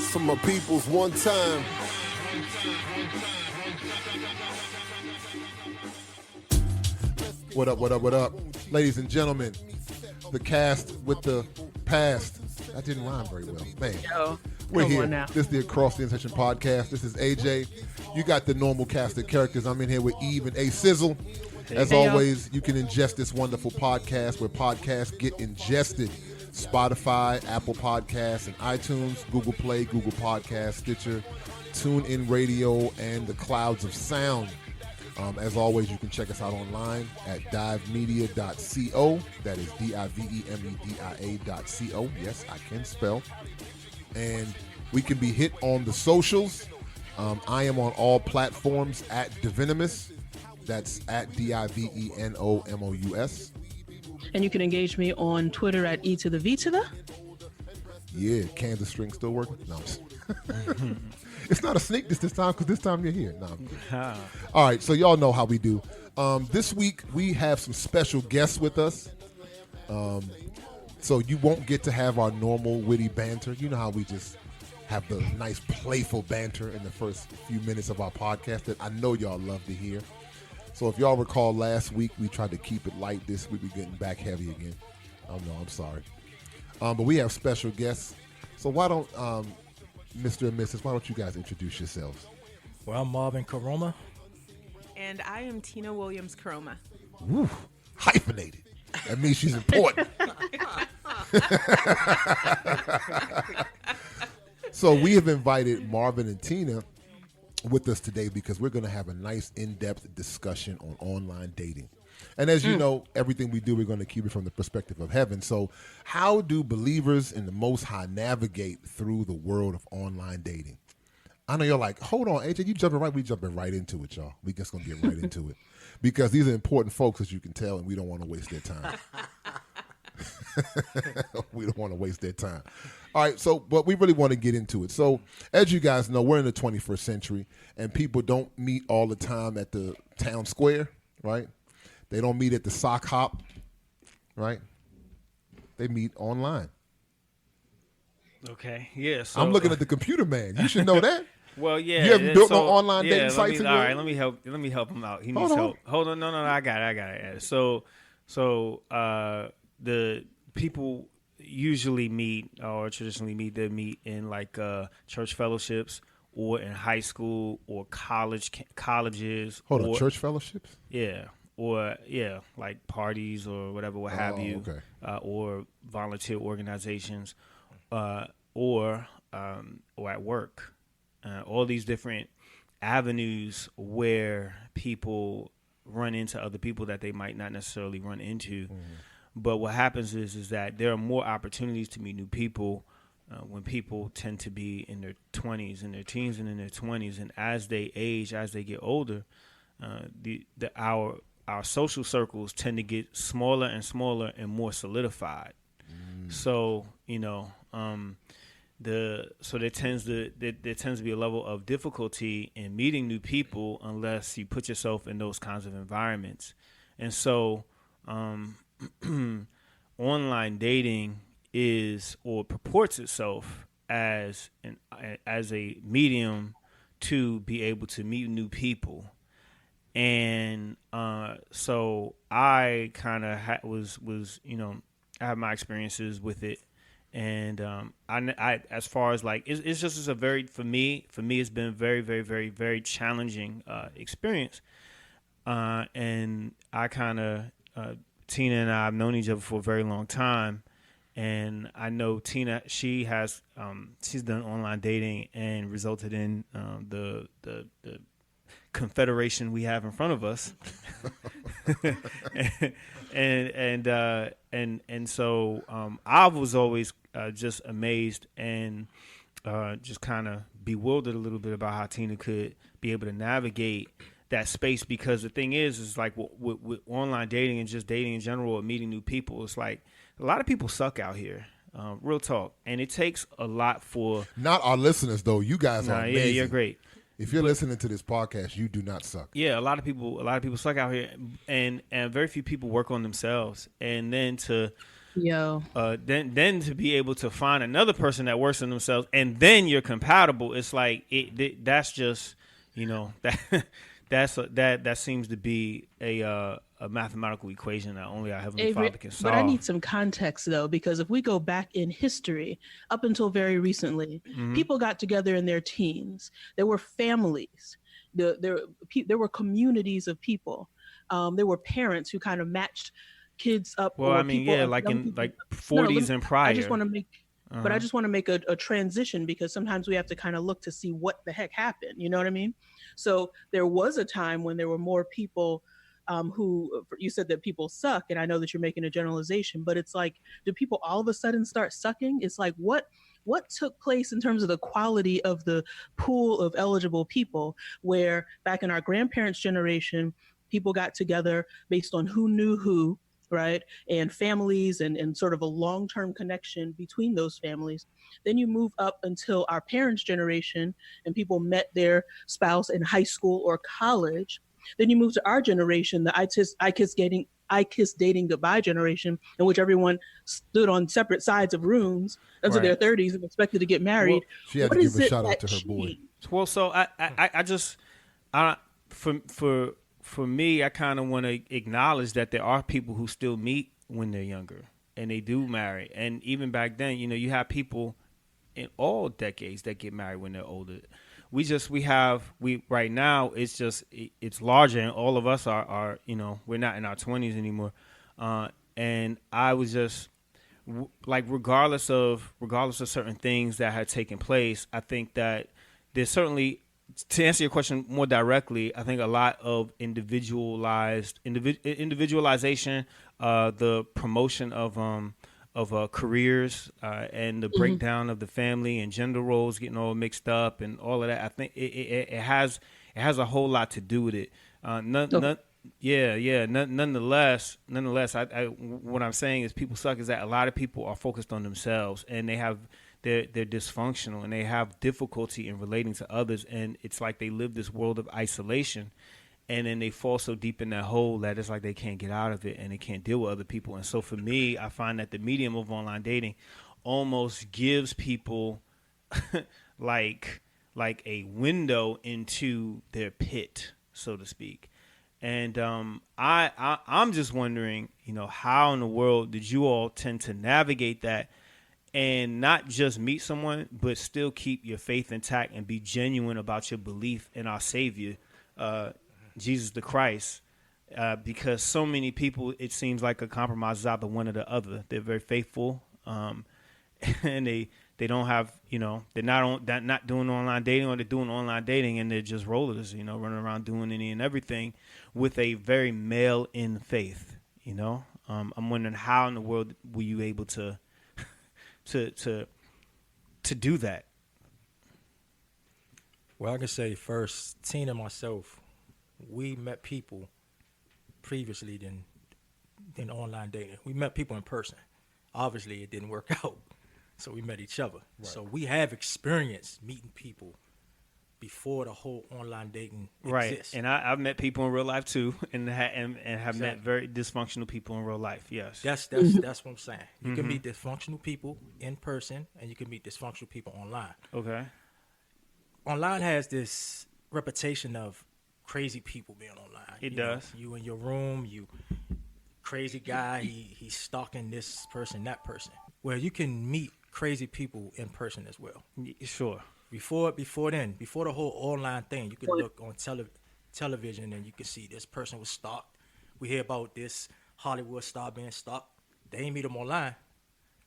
Some of my peoples one time. What up, what up, what up? Ladies and gentlemen, the cast with the past. That didn't rhyme very well. Man, we're here. This is the Across the Intersection podcast. This is AJ. You got the normal cast of characters. I'm in here with Eve and A Sizzle. As always, you can ingest this wonderful podcast where podcasts get ingested. Spotify, Apple Podcasts, and iTunes, Google Play, Google Podcasts, Stitcher, TuneIn Radio, and the clouds of sound. As always, you can check us out online at divemedia.co. That is divemedia.co. Yes, I can spell. And we can be hit on the socials. I am on all platforms at Divenomous. That's at DIVENOMOUS. And you can engage me on Twitter at E to the V to the. Yeah, Kansas string still working? No. It's not a sneak this time because this time you're here. No. All right, so y'all know how we do. This week we have some special guests with us. So you won't get to have our normal witty banter. You know how we just have the nice playful banter in the first few minutes of our podcast that I know y'all love to hear. So if y'all recall last week, we tried to keep it light. This week we're getting back heavy again. Oh no, I'm sorry. But we have special guests. So why don't Mr. and Mrs., why don't you guys introduce yourselves? Well, I'm Marvin Koroma. And I am Tina Williams Koroma. Woo, hyphenated. That means she's important. So we have invited Marvin and Tina with us today because we're going to have a nice in-depth discussion on online dating. And as you know, everything we do, we're going to keep it from the perspective of heaven. So how do believers in the Most High navigate through the world of online dating? I know you're like, hold on, AJ, you jumping right? We jumping right into it, y'all. We just going to get right into it. Because these are important folks, as you can tell, and we don't want to waste their time. We don't want to waste their time. All right, so, but we really want to get into it. So, as you guys know, we're in the 21st century, and people don't meet all the time at the town square, right? They don't meet at the sock hop, right? They meet online. Okay, yeah. So, I'm looking at the computer man. You should know that. Well, yeah. You haven't built no online dating sites in your... All right, let me help him out. He needs help. Hold on, no, I got it. So, the people usually meet or traditionally meet. They meet in like church fellowships or in high school or colleges. Hold on, church fellowships? Yeah. Or, like parties or whatever, what have you. Okay. Or volunteer organizations or at work. All these different avenues where people run into other people that they might not necessarily run into. Mm-hmm. But what happens is that there are more opportunities to meet new people when people tend to be in their 20s, in their teens and in their 20s. And as they age, as they get older, our social circles tend to get smaller and smaller and more solidified. So, there tends to be a level of difficulty in meeting new people unless you put yourself in those kinds of environments. And so online dating is or purports itself as a medium to be able to meet new people. And so I kind of was I have my experiences with it. And I as far as like it's just a very for me it's been a very, very, very, very challenging experience. And I kind of Tina and I have known each other for a very long time, and I know Tina. She's done online dating and resulted in the confederation we have in front of us. and so I was always just amazed and just kind of bewildered a little bit about how Tina could be able to navigate that space, because the thing is like with online dating and just dating in general or meeting new people, it's like a lot of people suck out here. Real talk. And it takes a lot for... Not our listeners, though. You guys are amazing. Yeah, you're great. If you're listening to this podcast, you do not suck. Yeah, a lot of people suck out here, and very few people work on themselves. And then to then to be able to find another person that works on themselves, and then you're compatible. It's like that's just, that seems to be a mathematical equation that only our Heavenly Father can solve. But I need some context though, because if we go back in history, up until very recently, people got together in their teens. There were families. There were communities of people. There were parents who kind of matched kids up. Well, I mean, like in like 40s and prior. I just want to make, but I just want to make a transition, because sometimes we have to kind of look to see what the heck happened. You know what I mean? So there was a time when there were more people who, you said that people suck, and I know that you're making a generalization, but it's like, do people all of a sudden start sucking? It's like, what took place in terms of the quality of the pool of eligible people, where back in our grandparents' generation, people got together based on who knew who, right? And families and sort of a long-term connection between those families. Then you move up until our parents' generation, and people met their spouse in high school or college. Then you move to our generation, the I kiss dating goodbye generation, in which everyone stood on separate sides of rooms until their 30s and expected to get married. Well, she had to give a shout out to her boy. Well, so for me, I kind of want to acknowledge that there are people who still meet when they're younger and they do marry. And even back then, you have people in all decades that get married when they're older. Right now, it's larger, and all of us are we're not in our 20s anymore. And I was just like, regardless of certain things that had taken place, I think that there's certainly, to answer your question more directly, I think a lot of individualization, the promotion of careers, and the breakdown of the family and gender roles getting all mixed up and all of that. I think it has a whole lot to do with it. Nonetheless, what I'm saying is people suck is that a lot of people are focused on themselves, and they're dysfunctional, and they have difficulty in relating to others, and it's like they live this world of isolation, and then they fall so deep in that hole that it's like they can't get out of it, and they can't deal with other people. And so for me, I find that the medium of online dating almost gives people like a window into their pit, so to speak. And I'm just wondering, how in the world did you all tend to navigate that, and not just meet someone, but still keep your faith intact and be genuine about your belief in our Savior, Jesus the Christ, because so many people, it seems like a compromise is either one or the other. They're very faithful, and they don't have, they're not doing online dating, or they're doing online dating and they're just rollers, running around doing any and everything with a very male in faith. I'm wondering, how in the world were you able to do that? Well, I can say first, Tina and myself, we met people previously than online dating. We met people in person. Obviously, it didn't work out, so we met each other. Right. So we have experience meeting people before the whole online dating exists. And I've met people in real life too, and have met very dysfunctional people in real life. Yes, that's what I'm saying. You can meet dysfunctional people in person, and you can meet dysfunctional people online. Okay. Online has this reputation of crazy people being online. It does. You in your room, you crazy guy, he's stalking this person, that person. Well, you can meet crazy people in person as well. Sure. Before the whole online thing, you could look on television and you could see this person was stalked. We hear about this Hollywood star being stalked. They ain't meet him online.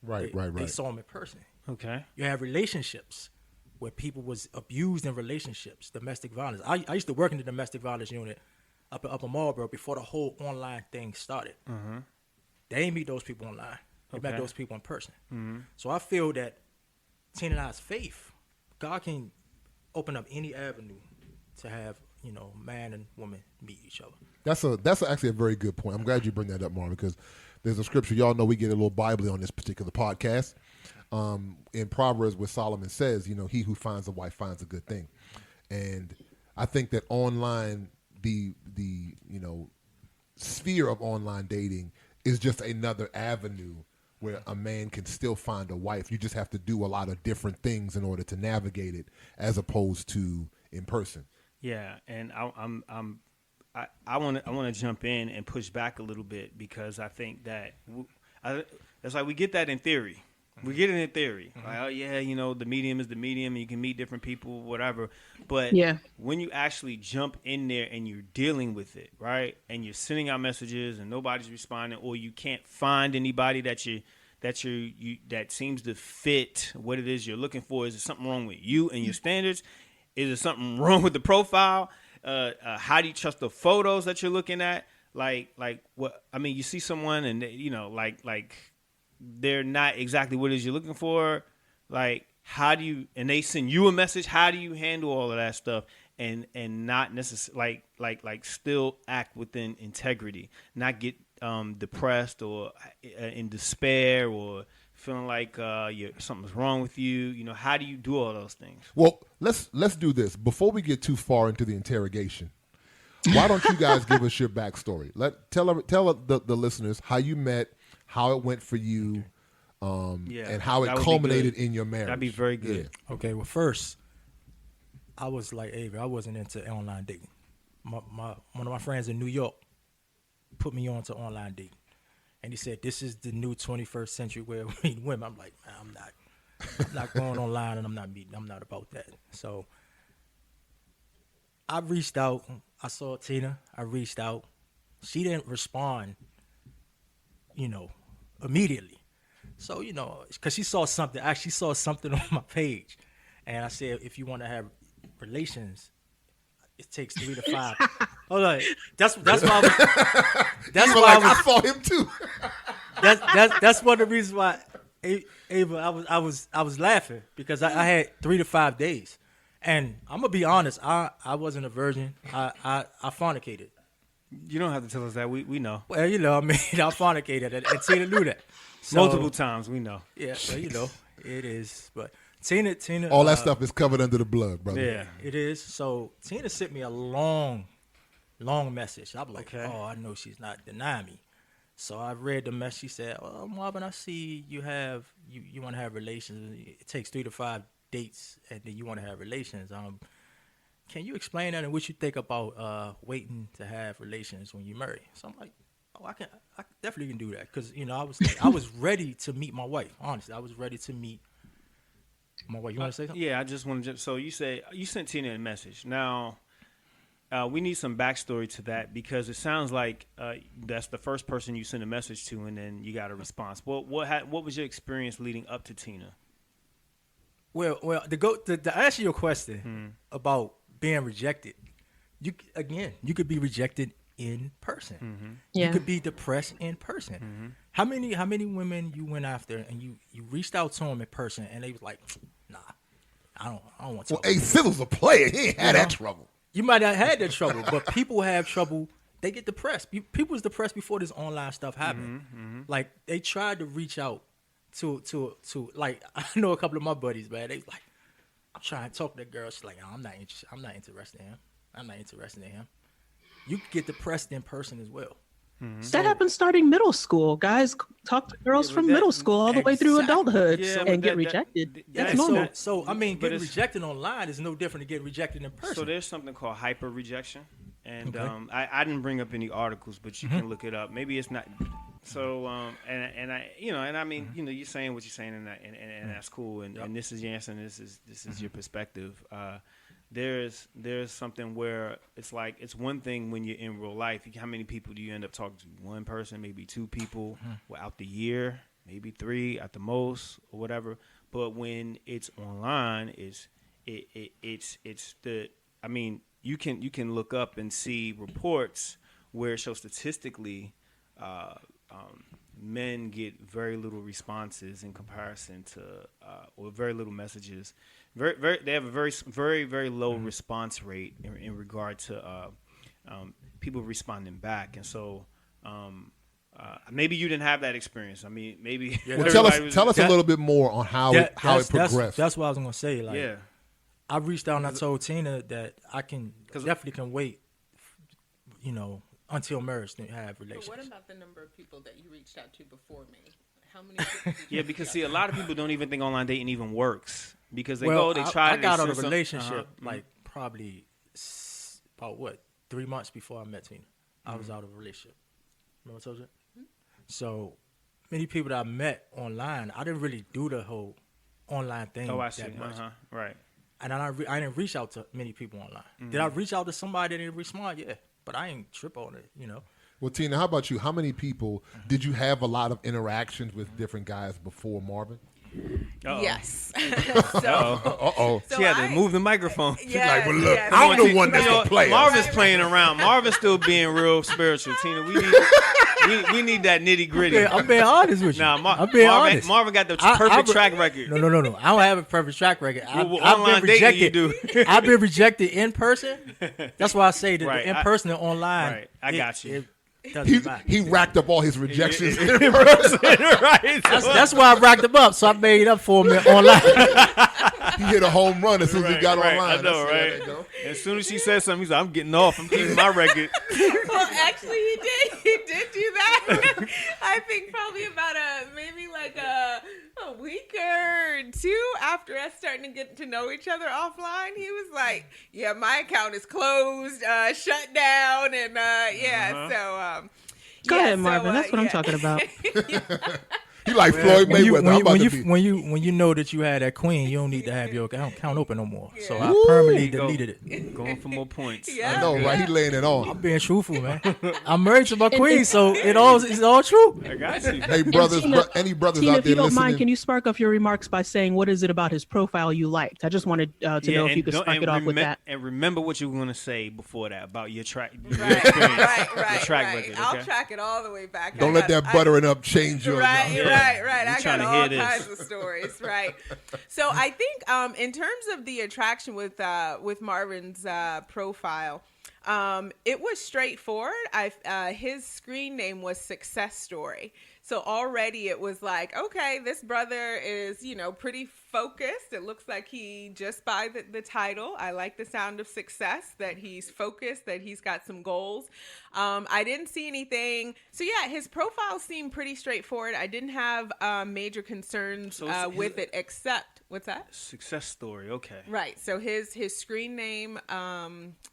Right. They saw him in person. Okay. You have relationships where people was abused in relationships, domestic violence. I used to work in the domestic violence unit up in Marlboro before the whole online thing started. Mm-hmm. They ain't meet those people online. They met those people in person. Mm-hmm. So I feel that Tina and I's faith, God can open up any avenue to have, man and woman meet each other. That's actually a very good point. I'm glad you bring that up, Marvin, because there's a scripture. Y'all know we get a little Bible on this particular podcast. In Proverbs, where Solomon says, he who finds a wife finds a good thing. And I think that online, the sphere of online dating is just another avenue where a man can still find a wife. You just have to do a lot of different things in order to navigate it, as opposed to in person. Yeah, and I want to jump in and push back a little bit, because I think that it's like we get that in theory. We get it in theory. Like, oh yeah, the medium is the medium, and you can meet different people, whatever. But when you actually jump in there and you're dealing with it, right? And you're sending out messages and nobody's responding, or you can't find anybody that seems to fit what it is you're looking for. Is there something wrong with you and your standards? Is there something wrong with the profile? How do you trust the photos that you're looking at? Like what? I mean, you see someone and like they're not exactly what it is you're looking for. Like, how do you? And they send you a message. How do you handle all of that stuff and not necessarily like still act within integrity, not get depressed or in despair or feeling like something's wrong with you? How do you do all those things? Well, let's do this before we get too far into the interrogation. Why don't you guys give us your backstory? Tell the listeners how you met, how it went for you, and how it culminated in your marriage. That'd be very good. Yeah. Okay, well, first, I was like Avery. I wasn't into online dating. One of my friends in New York put me on to online dating. And he said, this is the new 21st century way of meeting women. I'm like, man, I'm not going online, and I'm not about that. So I reached out. I saw Tina. I reached out. She didn't respond, immediately. So, because she saw something. I actually saw something on my page. And I said, if you want to have relations, it takes 3 to 5. Hold on. That's why I saw him too. That's one of the reasons why, Ava, I was laughing, because I had 3 to 5 days. And I'm gonna be honest, I wasn't a virgin. I fornicated. You don't have to tell us that. We know. Well, I fornicated, and Tina knew that. So, multiple times, we know. Yeah, well, it is. But Tina, all that stuff is covered under the blood, brother. Yeah, it is. So Tina sent me a long message. I'm like, oh, I know she's not denying me. So I read the message. She said, "Oh, Marvin, I see you want to have relations. It takes 3 to 5 dates, and then you want to have relations. Can you explain that and what you think about waiting to have relations when you marry?" So I'm like, "Oh, I definitely can do that," because I was ready to meet my wife. Honestly, I was ready to meet my wife. You want to say something? Yeah, I just want to. So you say you sent Tina a message. Now, we need some backstory to that, because it sounds like that's the first person you sent a message to, and then you got a response. What was your experience leading up to Tina? Well, to answer your question about being rejected, you could be rejected in person. Mm-hmm. Yeah. You could be depressed in person. Mm-hmm. How many women you went after and you reached out to them in person and they was like, nah, I don't want to. Well, Sizzle's a player. He ain't had that trouble. You might not have had that trouble, but people have trouble. They get depressed. People was depressed before this online stuff happened. Mm-hmm. Like, they tried to reach out to like, I know a couple of my buddies, man. They was like, I'm trying to talk to that girl. She's like, I'm not interested. I'm not interested in him. I'm not interested in him. You could get depressed in person as well. Mm-hmm. That happens starting middle school. Guys talk to girls from middle school all the way through adulthood and get rejected. That's normal. So I mean, getting rejected online is no different than getting rejected in person. So there's something called hyper rejection, and I didn't bring up any articles, but you can look it up. Maybe it's not. So and I mean, you're saying what you're saying, and that's cool, and this is your answer, and this is your perspective. There's something where it's like, it's one thing when you're in real life. How many people do you end up talking to? One person, maybe two people, out the year, maybe 3 at the most, or whatever. But when it's online, it's the. I mean, you can look up and see reports where it shows statistically, men get very little responses in comparison to, or very little messages. They have a very low response rate in regard to people responding back, and so maybe you didn't have that experience. I mean, maybe. Well, tell us a little bit more on how it progressed. That's what I was gonna say. Like, I reached out and I told Tina that I definitely can wait, until marriage to have relations. But what about the number of people that you reached out to before me? How many people Yeah, because see, a lot of people don't even think online dating even works because they Well, go, they try. I got out of a some- relationship like probably about 3 months before I met Tina. I was out of a relationship. Remember I told you? So many people that I met online, I didn't really do the whole online thing Oh, I see. that much. Right. And I didn't reach out to many people online. Did I reach out to somebody that didn't respond? Yeah. But I ain't trip on it, you know. Well, Tina, how about you? How many people did you have a lot of interactions with different guys before Marvin? Uh-oh. Yes. Uh-oh. So She had to I- move the microphone. Yes, like, well, look, yes. I'm the one that's You know, the player. Marvin's playing around. Marvin's still being real spiritual. Tina, we need that nitty gritty. I'm being honest with you. Nah, I'm being honest. Marvin got the I- perfect I- track record. No. I don't have a perfect track record. Well, I've online been rejected. dating you I've been rejected in person. That's why I say that Right, the in person and online. right, I got you. It doesn't matter. He racked up all his rejections. Right. That's why I racked them up. So I made up for them online. He hit a home run as soon as he got right, online. I know, That's- right? there you go. As soon as she said something, he's like, I'm getting off. I'm keeping my record. Well, actually, he did do that. I think probably about maybe like a week or two after us starting to get to know each other offline. He was like, "Yeah, my account is closed, shut down, and yeah." So Go yeah, ahead, Marvin. That's what I'm yeah. talking about. He like Floyd Mayweather. When you know that you had that queen, you don't need to have your account open no more. So Yeah. I permanently Go. deleted it. Going for more points. Yeah. I know, right? He laying it on. I'm being truthful, man. I'm married to my queen, so it's all true. I got you. Hey, brothers, Tina, any brothers Tina, out if there you don't listening? mind, can you spark off your remarks by saying what is it about his profile you liked? I just wanted to know if you could spark it off with that. And remember what you were going to say before that about your track. Your Right, experience, right, your right. track right. record. I'll Okay? track it all the way back. Don't let that buttering up change your. Right. We I trying got to all hear this. kinds of stories. Right. So I think in terms of the attraction with Marvin's profile, it was straightforward. His screen name was Success Story. So already it was like, okay, this brother is, pretty focused. It looks like he, just by the title, I like the sound of success, that he's focused, that he's got some goals. I didn't see anything. So yeah, his profile seemed pretty straightforward. I didn't have major concerns with it, except, what's that? Success story. Okay. Right. So his screen name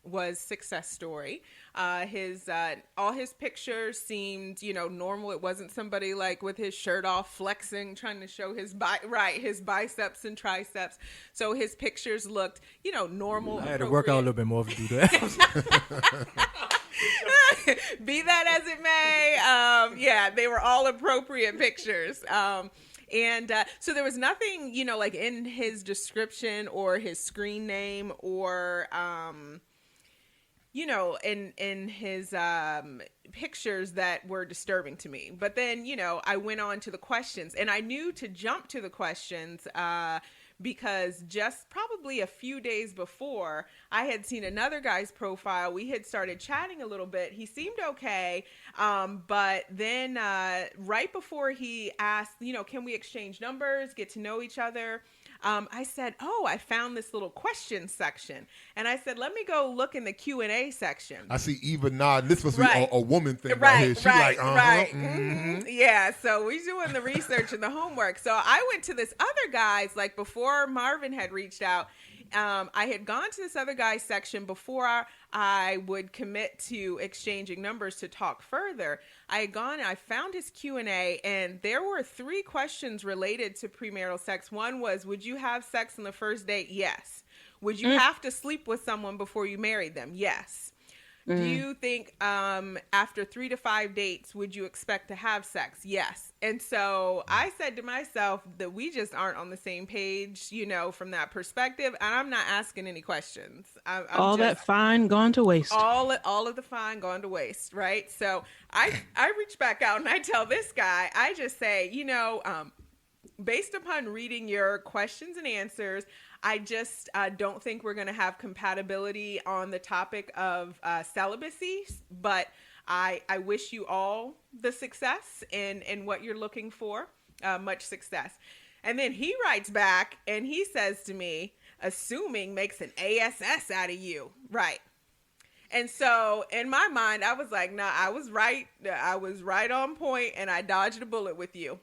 was Success Story. All his pictures seemed, normal. It wasn't somebody like with his shirt off, flexing, trying to show his biceps and triceps. So his pictures looked, normal. I had to work out a little bit more to do that. Be that as it may, they were all appropriate pictures. And so there was nothing, like in his description or his screen name or, in his pictures that were disturbing to me. But then, I went on to the questions, and I knew to jump to the questions because just probably a few days before, I had seen another guy's profile. We had started chatting a little bit. He seemed okay. But then right before he asked, can we exchange numbers, get to know each other? I said, I found this little question section. And I said, let me go look in the Q&A section. I see Eva nod. This must be Right. a woman thing Right, right here. She's right, like, right. mhm. Yeah, so we're doing the research and the homework. So I went to this other guy's, like before Marvin had reached out. I had gone to this other guy's section before I would commit to exchanging numbers to talk further. I had gone and I found his Q&A, and there were 3 questions related to premarital sex. One was, would you have sex on the first date? Yes. Would you have to sleep with someone before you married them? Yes. Do you think after 3 to 5 dates, would you expect to have sex? Yes. And so I said to myself that we just aren't on the same page, from that perspective. And I'm not asking any questions. All that fine gone to waste. All of the fine gone to waste, right? So I reach back out and I tell this guy, I just say, based upon reading your questions and answers, I just don't think we're going to have compatibility on the topic of celibacy, but I wish you all the success in what you're looking for, much success. And then he writes back and he says to me, assuming makes an ASS out of you. Right. And so in my mind, I was like, nah, I was right on point and I dodged a bullet with you.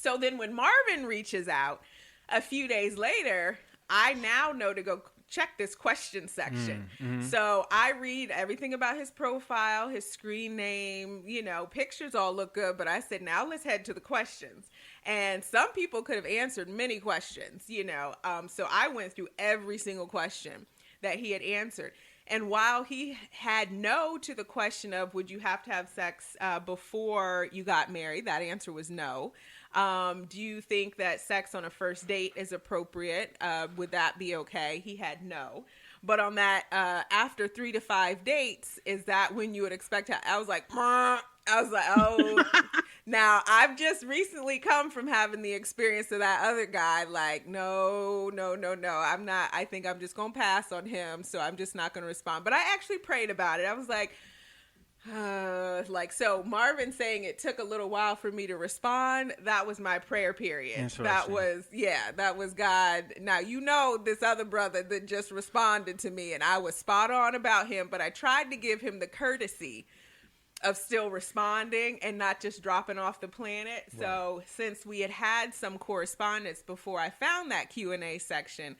So then when Marvin reaches out a few days later, I now know to go check this question section. So I read everything about his profile, his screen name, pictures all look good. But I said, now let's head to the questions. And some people could have answered many questions, So I went through every single question that he had answered. And while he had no to the question of would you have to have sex before you got married, that answer was no. Do you think that sex on a first date is appropriate? Would that be okay? He had no. But on that, after 3 to 5 dates, is that when you would expect to? I was like, oh. Now, I've just recently come from having the experience of that other guy. Like, no. I'm not. I think I'm just going to pass on him. So I'm just not going to respond. But I actually prayed about it. I was like, so Marvin saying it took a little while for me to respond. That was my prayer period. That was God. Now, this other brother that just responded to me and I was spot on about him, but I tried to give him the courtesy of still responding and not just dropping off the planet. Right. So since we had some correspondence before I found that Q&A section,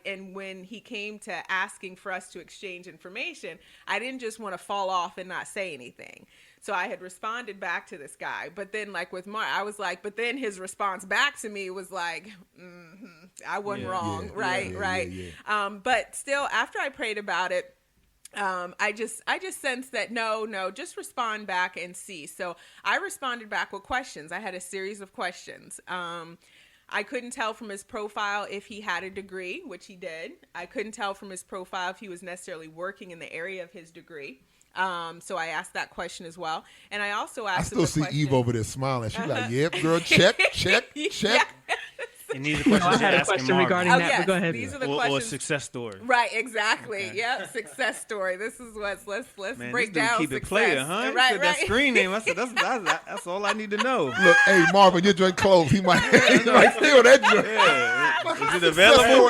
and when he came to asking for us to exchange information, I didn't just want to fall off and not say anything. So I had responded back to this guy. But then with Mark, I was like, but then his response back to me was like, I wasn't wrong. Right. But still, after I prayed about it, I just sensed that no, just respond back and see. So I responded back with questions. I had a series of questions. I couldn't tell from his profile if he had a degree, which he did. I couldn't tell from his profile if he was necessarily working in the area of his degree. So I asked that question as well. And I also asked I still see Eve over there smiling. She's like, yep, girl, check. Yeah. And these are questions I had a question regarding that, yes, but go ahead. These are the or questions. a success story. Right, exactly. Okay. Yep, success story. This is let's break down keep success. It player, huh? Right. That screen name. I said that's all I need to know. Look, hey Marvin, your joint closed. He might steal that joint. Yeah. Is it available?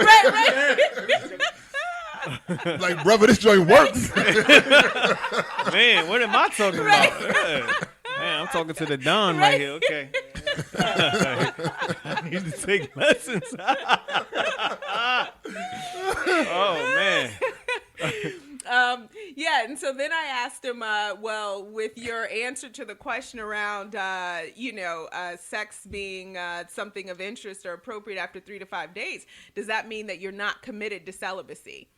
Right. Like, brother, this joint works. Man, what am I talking about? Yeah. Man, I'm talking to the Don right here. Okay. I need to take lessons. Oh, man. And so then I asked him, with your answer to the question around, sex being something of interest or appropriate after 3 to 5 days, does that mean that you're not committed to celibacy?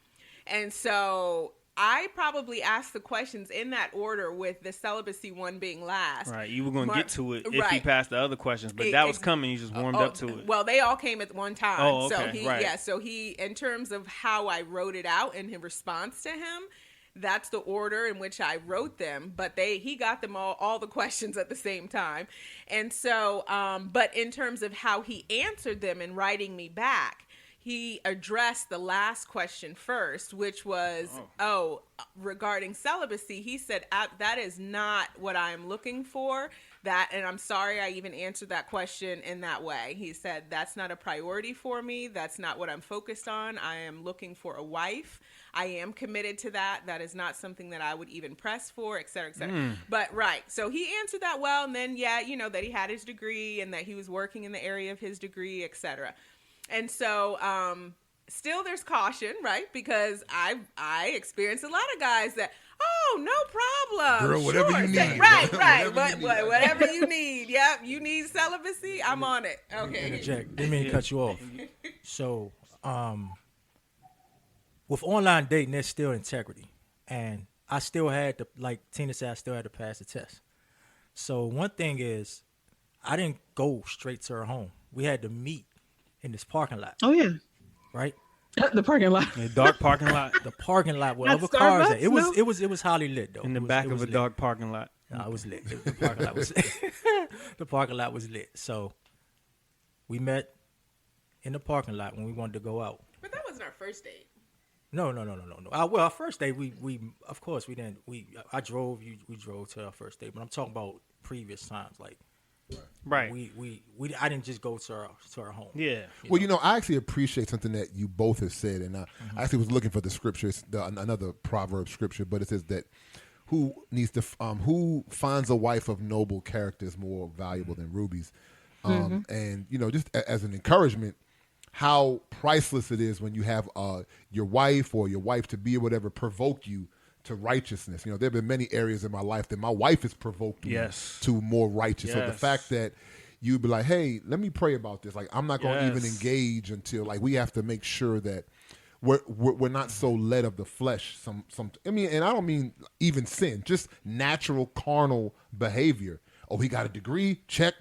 And so I probably asked the questions in that order, with the celibacy one being last. Right, you were going to get to it if he passed the other questions, but that was coming. You just warmed up to it. Well, they all came at one time. Oh, okay, So he, in terms of how I wrote it out in response to him, that's the order in which I wrote them. But he got them all the questions at the same time. And so, but in terms of how he answered them in writing me back, he addressed the last question first, which was, regarding celibacy. He said, that is not what I'm looking for. And I'm sorry I even answered that question in that way. He said, that's not a priority for me. That's not what I'm focused on. I am looking for a wife. I am committed to that. That is not something that I would even press for, et cetera, et cetera. But so he answered that well. And then, that he had his degree and that he was working in the area of his degree, et cetera. And so, still there's caution, right? Because I experienced a lot of guys that, no problem. Girl, whatever you need. Right. Whatever you need. Yep. You need celibacy. I'm on it. Okay. Interject. Didn't mean to cut you off. So, with online dating, there's still integrity. And I still had to, like Tina said, I still had to pass the test. So one thing is, I didn't go straight to her home. We had to meet in this parking lot. Oh yeah, right. The parking lot, the dark parking lot, the parking lot where other cars at. It was was highly lit though. In the back of a dark parking lot. No, it was lit. The parking lot was the parking lot was lit. So we met in the parking lot when we wanted to go out. But that wasn't our first date. No. Well, our first date, we of course we didn't. I drove. We drove to our first date, but I'm talking about previous times, like. Right. I didn't just go to our home. Yeah. Well, I actually appreciate something that you both have said, and I actually was looking for the scripture, another proverb scripture, but it says that who finds a wife of noble character is more valuable than rubies. And, just as an encouragement, how priceless it is when you have your wife or your wife-to-be or whatever provoke you to righteousness. There have been many areas in my life that my wife has provoked me to more righteous. So the fact that you'd be like, hey, let me pray about this. Like, I'm not going to even engage until, like, we have to make sure that we're not so led of the flesh. And I don't mean even sin, just natural carnal behavior. Oh, he got a degree? Check.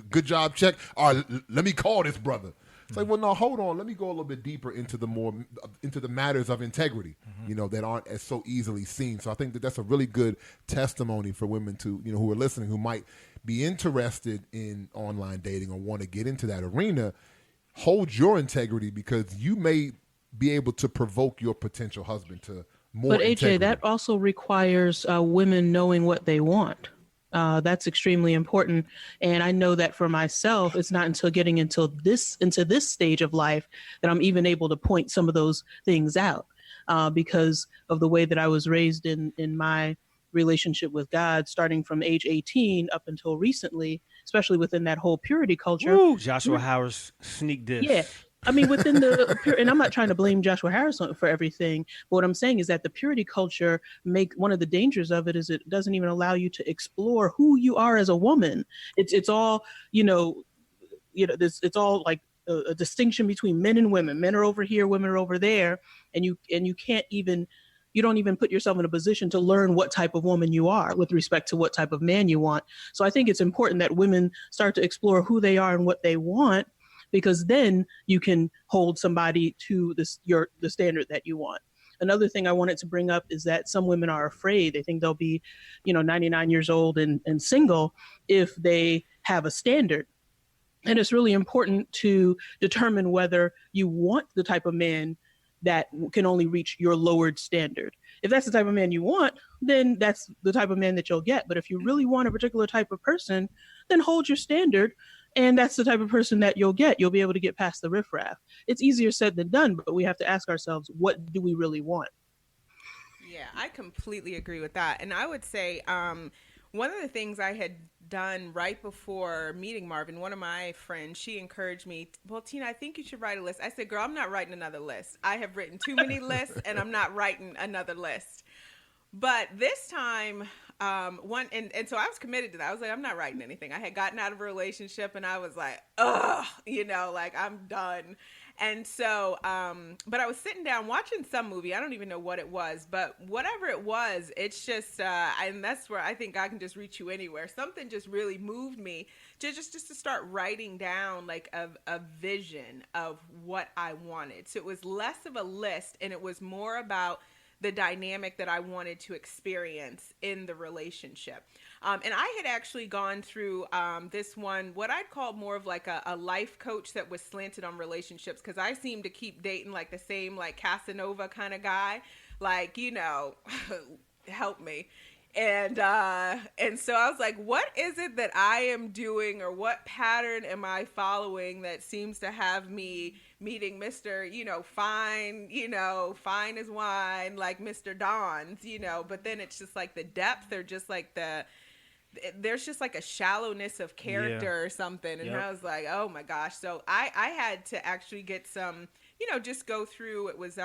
Good job, check. All right, let me call this brother. It's like, well, no, hold on. Let me go a little bit deeper into the matters of integrity, that aren't as so easily seen. So I think that that's a really good testimony for women to, who are listening, who might be interested in online dating or want to get into that arena. Hold your integrity, because you may be able to provoke your potential husband to more integrity. But AJ, that also requires women knowing what they want. That's extremely important. And I know that for myself, it's not until getting into this stage of life that I'm even able to point some of those things out, because of the way that I was raised in my relationship with God, starting from age 18 up until recently, especially within that whole purity culture. Ooh, Joshua Howard's sneak diss. Yeah. I mean, within and I'm not trying to blame Joshua Harris for everything, but what I'm saying is that the purity culture one of the dangers of it is it doesn't even allow you to explore who you are as a woman. It's all, it's all like a distinction between men and women. Men are over here, women are over there. And you don't even put yourself in a position to learn what type of woman you are with respect to what type of man you want. So I think it's important that women start to explore who they are and what they want, because then you can hold somebody to the standard that you want. Another thing I wanted to bring up is that some women are afraid. They think they'll be, 99 years old and single if they have a standard. And it's really important to determine whether you want the type of man that can only reach your lowered standard. If that's the type of man you want, then that's the type of man that you'll get. But if you really want a particular type of person, then hold your standard. And that's the type of person that you'll get. You'll be able to get past the riffraff. It's easier said than done, but we have to ask ourselves, what do we really want? Yeah, I completely agree with that. And I would say one of the things I had done right before meeting Marvin, one of my friends, she encouraged me, well, Tina, I think you should write a list. I said, girl, I'm not writing another list. I have written too many lists, and I'm not writing another list. But this time, so I was committed to that. I was like, I'm not writing anything. I had gotten out of a relationship, and I was like, ugh, like, I'm done. And so, but I was sitting down watching some movie. I don't even know what it was, but whatever it was, it's just, and that's where I think God can just reach you anywhere. Something just really moved me to just to start writing down like a vision of what I wanted. So it was less of a list, and it was more about the dynamic that I wanted to experience in the relationship. And I had actually gone through this one, what I'd call more of like a life coach that was slanted on relationships, because I seem to keep dating like the same like Casanova kind of guy, like, help me. And so I was like, what is it that I am doing, or what pattern am I following that seems to have me meeting Mr., fine as wine, like Mr. Don's, but then it's just like the depth, or just like there's just like a shallowness of character or something. And I was like, oh my gosh. So I had to actually get some, just go through, it was,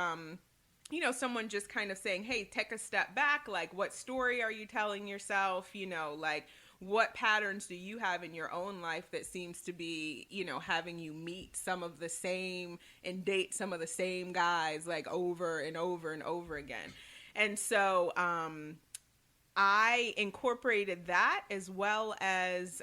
someone just kind of saying, hey, take a step back. Like, what story are you telling yourself? Like, what patterns do you have in your own life that seems to be, having you meet some of the same and date some of the same guys, like over and over and over again. And so, I incorporated that, as well as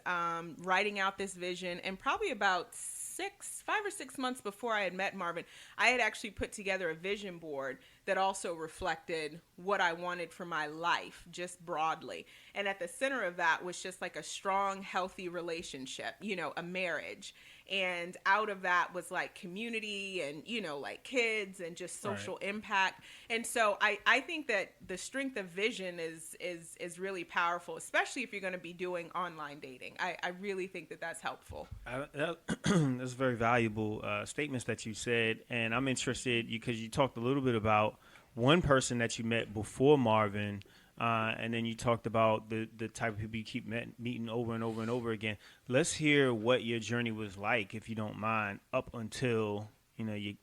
writing out this vision. And probably about 5 or 6 months before I had met Marvin, I had actually put together a vision board that also reflected what I wanted for my life, just broadly. And at the center of that was just like a strong, healthy relationship, a marriage. And out of that was like community and, like kids and just social impact. And so I think that the strength of vision is really powerful, especially if you're going to be doing online dating. I really think that that's helpful. That's very valuable statements that you said. And I'm interested because you talked a little bit about one person that you met before Marvin, And then you talked about the type of people you keep meeting over and over and over again. Let's hear what your journey was like, if you don't mind, up until you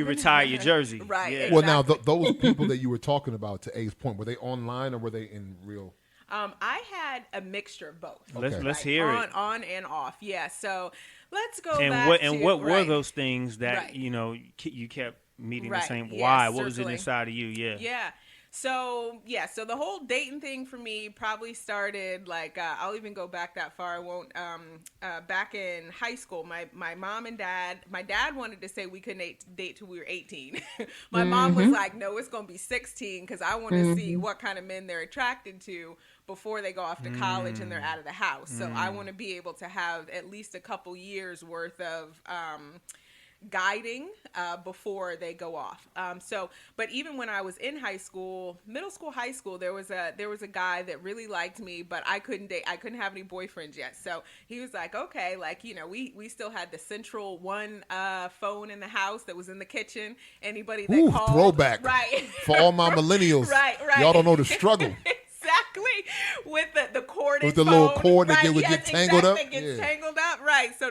retire your jersey. Right. Yeah. Exactly. Well, now those people that you were talking about, to A's point, were they online or were they in real? I had a mixture of both. Let's hear it. On and off. Yeah. So let's go and back what to, were those things that right. you kept meeting the same? Yeah, why? What circling. was it inside of you? Yeah. So the whole dating thing for me probably started like I'll even go back that far. I won't. Back in high school, my mom and dad. My dad wanted to say we couldn't date till we were 18. My mom was like, "No, it's gonna be 16 because I want to see what kind of men they're attracted to before they go off to college and they're out of the house. So I want to be able to have at least a couple years worth of." Guiding before they go off. But even when I was in high school, middle school, high school, there was a guy that really liked me, but I couldn't date. I couldn't have any boyfriends yet. So he was like, okay, like, we still had the central one phone in the house that was in the kitchen. Anybody that called. Throwback. Right. For all my millennials. Right. Y'all don't know the struggle. Exactly, with the cord, with the phone. Little cord that right. would get tangled up. It gets tangled up, right? So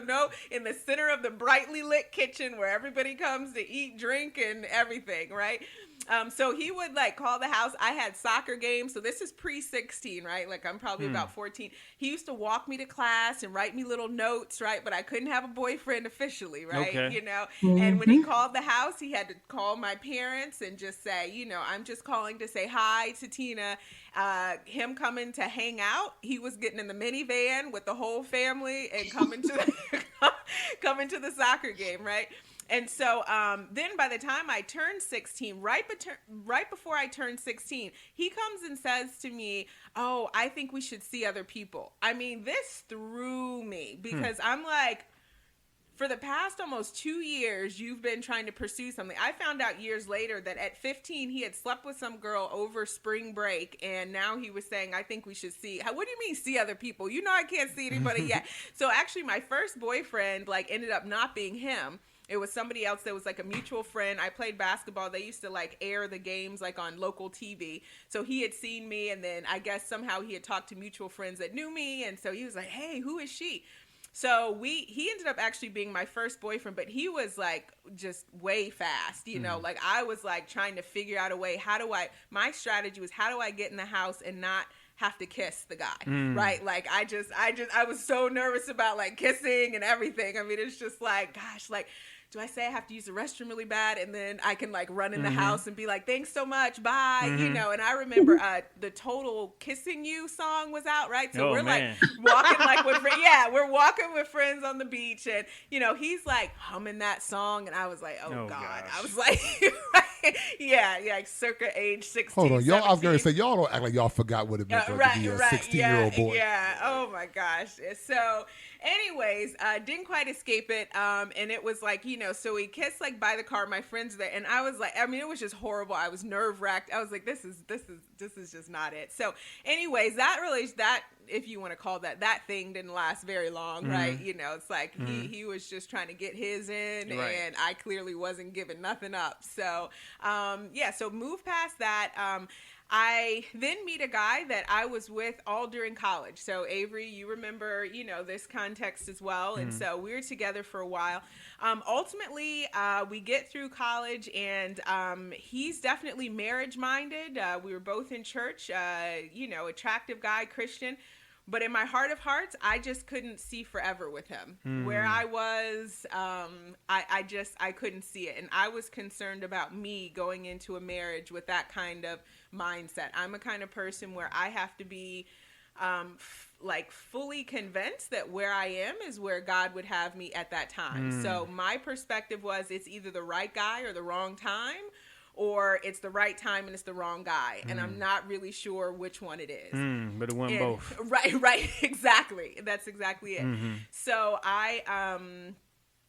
in the center of the brightly lit kitchen where everybody comes to eat, drink, and everything, right? So he would like call the house. I had soccer games. So this is pre-16, right? Like I'm probably about 14. He used to walk me to class and write me little notes, right? But I couldn't have a boyfriend officially, right? Okay. And when he called the house, he had to call my parents and just say, I'm just calling to say hi to Tina. Him coming to hang out. He was getting in the minivan with the whole family and coming to the soccer game, right? And so then by the time I turned 16, right before I turned 16, he comes and says to me, oh, I think we should see other people. I mean, this threw me because I'm like, for the past almost 2 years, you've been trying to pursue something. I found out years later that at 15, he had slept with some girl over spring break. And now he was saying, I think we should see. What do you mean see other people? I can't see anybody yet. So actually, my first boyfriend ended up not being him. It was somebody else that was like a mutual friend. I played basketball. They used to like air the games like on local TV. So he had seen me, and then I guess somehow he had talked to mutual friends that knew me. And so he was like, hey, who is she? So he ended up actually being my first boyfriend, but he was like just way fast, like I was like trying to figure out a way. My strategy was, how do I get in the house and not have to kiss the guy, right? Like I was so nervous about like kissing and everything. I mean, it's just like, gosh, like, do I say I have to use the restroom really bad and then I can like run in the house and be like, thanks so much, bye, And I remember the Total Kissing You song was out, right? So we're like walking like we're walking with friends on the beach, and he's like humming that song, and I was like, oh God. Gosh. I was like, yeah, like circa age 16. Hold on, y'all. 17. I was going to say, y'all don't act like y'all forgot what it meant to be a 16-year-old boy. Yeah. Oh my gosh. So, anyways, didn't quite escape it. And it was like, so we kissed like by the car. My friends there, and I was like, I mean, it was just horrible. I was nerve wracked. I was like, this is just not it. So, anyways, that if you want to call that thing didn't last very long, right? It's like he was just trying to get his in, and I clearly wasn't giving nothing up. So, so move past that. I then meet a guy that I was with all during college. So Avery, you remember, this context as well. And so we were together for a while. Ultimately, we get through college, and he's definitely marriage minded. We were both in church, attractive guy, Christian. But in my heart of hearts, I just couldn't see forever with him. Where I was, I couldn't see it. And I was concerned about me going into a marriage with that kind of mindset. I'm a kind of person where I have to be fully convinced that where I am is where God would have me at that time. So my perspective was, it's either the right guy or the wrong time, or it's the right time and it's the wrong guy. And I'm not really sure which one it is. But it wasn't both. Right, exactly. That's exactly it. So I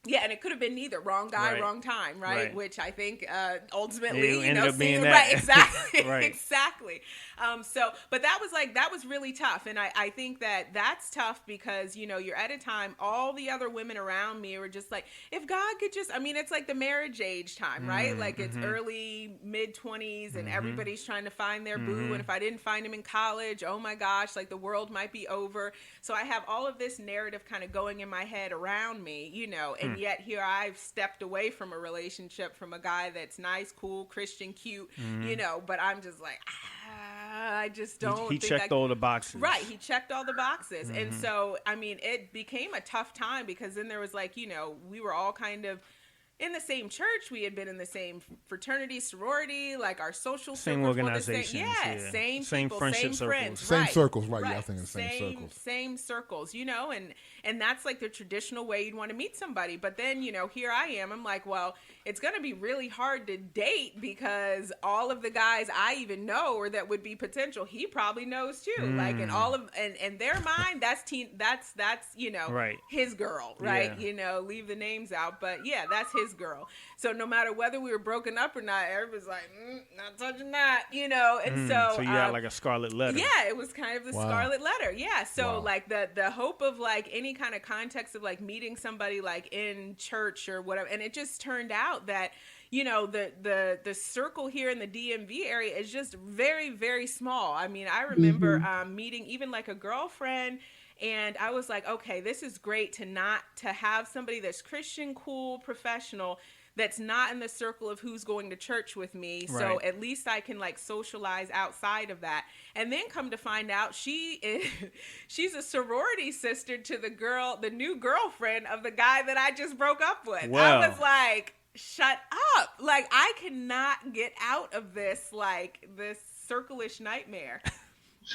Yeah, and it could have been neither. Wrong guy, Right. wrong time, right? Right. Which I think ultimately, It ended up being seeing, that. right, exactly, Right. exactly. But that was really tough, and I think that's tough because you're at a time all the other women around me were just like, if God could just, I mean, it's like the marriage age time, right? Like it's early mid-20s, and everybody's trying to find their boo, and if I didn't find him in college, oh my gosh, like the world might be over. So I have all of this narrative kind of going in my head around me, and yet here I've stepped away from a relationship from a guy that's nice, cool, Christian, cute, but I'm just like, I just don't He think checked all the boxes. Right, he checked all the boxes. And so, I mean, it became a tough time because then there was like, we were all kind of in the same church. We had been in the same fraternity, sorority, like our social Same circles. organizations. Yeah, same Same people, friendship same friends. circles. Same Right, circles, right? right. Yeah, I think it's same circles. Same circles, and that's like the traditional way you'd want to meet somebody. But then, here I am. I'm like, well, it's going to be really hard to date because all of the guys I even know or that would be potential, he probably knows too. Like, and all of, and their mind, that's Right. his girl, right? Yeah. Leave the names out, but yeah, that's his girl. So no matter whether we were broken up or not, everybody's like, not touching that, and so you got like a scarlet letter. yeah, it was kind of the scarlet letter. Yeah. So Wow. like the hope of like any kind of context of like meeting somebody like in church or whatever. And it just turned out that, the circle here in the DMV area is just very, very small. I mean, I remember meeting even like a girlfriend, and I was like, okay, this is great to have somebody that's Christian, cool, professional, that's not in the circle of who's going to church with me. So Right. at least I can like socialize outside of that. And then come to find out she's a sorority sister to the new girlfriend of the guy that I just broke up with. Wow. I was like, shut up. Like, I cannot get out of this circle-ish nightmare.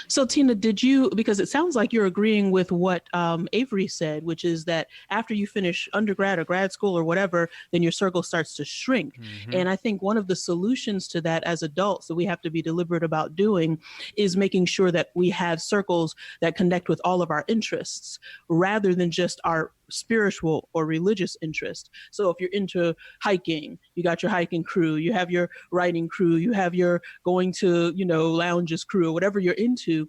So Tina, because it sounds like you're agreeing with what Avery said, which is that after you finish undergrad or grad school or whatever, then your circle starts to shrink. And I think one of the solutions to that as adults that we have to be deliberate about doing is making sure that we have circles that connect with all of our interests rather than just our spiritual or religious interest. So if you're into hiking, you got your hiking crew, you have your writing crew, you have your going to, lounges crew, whatever you're into.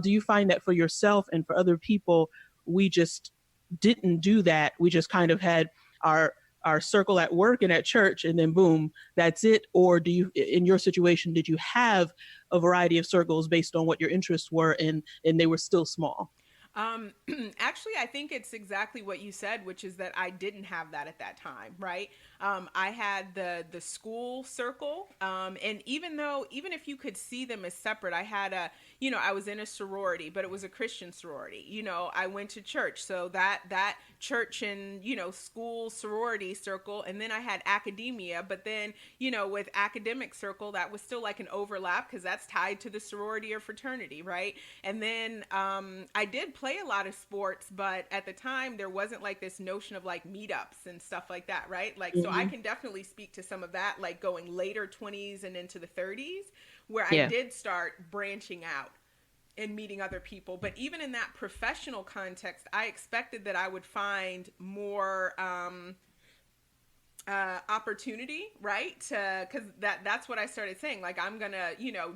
Do you find that for yourself and for other people, we just didn't do that? We just kind of had our circle at work and at church, and then boom, that's it? Or do you, in your situation, did you have a variety of circles based on what your interests were and they were still small? Actually, I think it's exactly what you said, which is that I didn't have that at that time, right? I had the school circle, and even if you could see them as separate, I had I was in a sorority, but it was a Christian sorority. I went to church, so that church and school sorority circle, and then I had academia, but then with academic circle, that was still like an overlap because that's tied to the sorority or fraternity, right? And then I did play a lot of sports, but at the time there wasn't like this notion of like meetups and stuff like that, right? Like, so I can definitely speak to some of that, like going later 20s and into the 30s, where I did start branching out and meeting other people. But even in that professional context, I expected that I would find more opportunity, right? Because that's what I started saying. Like, I'm gonna,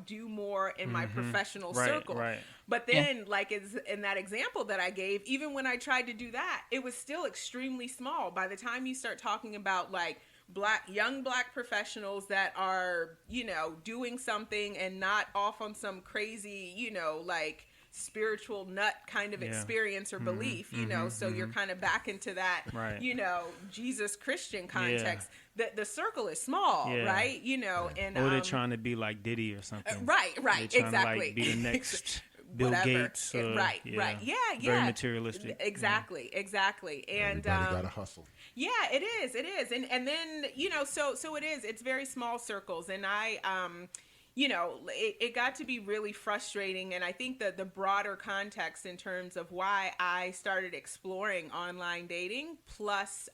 do more in my professional circle. Right. But then, like, it's in that example that I gave, even when I tried to do that, it was still extremely small. By the time you start talking about like young black professionals that are, doing something and not off on some crazy, like spiritual nut kind of experience or belief, so you're kind of back into that, Jesus Christian context. The circle is small, right? And or they're trying to be like Diddy or something. Right, They're trying exactly. to like be the next Bill Whatever. Gates. Right. Yeah. Very materialistic. Exactly. And everybody gotta hustle. Yeah, it is. And then, so it is. It's very small circles. And I, it got to be really frustrating. And I think that the broader context in terms of why I started exploring online dating, plus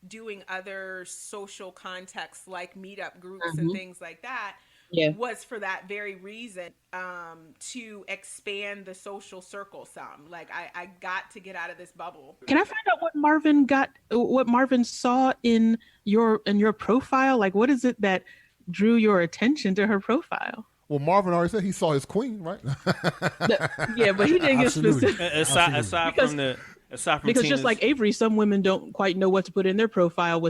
doing other social contexts like meetup groups and things like that, was for that very reason, to expand the social circle some. Like I got to get out of this bubble. Can I find out what Marvin saw in your profile? Like, what is it that drew your attention to her profile? Well, Marvin already said he saw his queen, right? Yeah, but he didn't get specific. Aside from because Tina's, just like Avery, some women don't quite know what to put in their profile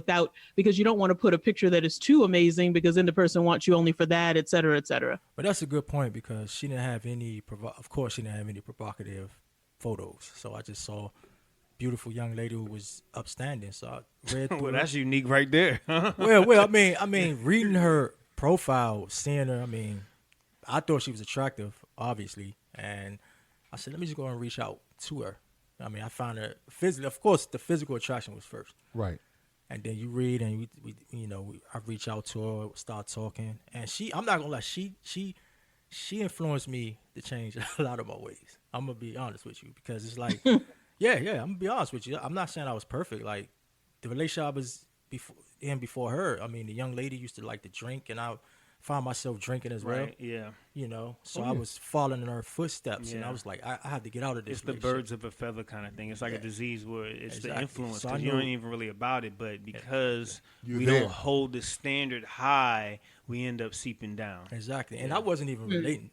because you don't want to put a picture that is too amazing because then the person wants you only for that, et cetera, et cetera. But that's a good point because she didn't have any. Of course, she didn't have any provocative photos. So I just saw a beautiful young lady who was upstanding. So I read through. Well, that's unique right there. well, I mean, reading her profile, seeing her, I mean, I thought she was attractive, obviously, and I said, let me just go and reach out to her. I mean, I found her physically. Of course, the physical attraction was first, right? And then you read, and I reach out to her, start talking, and I'm not gonna lie, she influenced me to change a lot of my ways. I'm gonna be honest with you because it's like, yeah, I'm gonna be honest with you. I'm not saying I was perfect. Like the relationship I was before her. I mean, the young lady used to like to drink, and I found myself drinking as well. Yeah. So I was following in her footsteps, and I was like, I had to get out of this. It's the birds of a feather kind of thing. It's like a disease where it's the influence. So you don't even really about it, but because we don't hold the standard high, we end up seeping down. Exactly. And I wasn't even relating.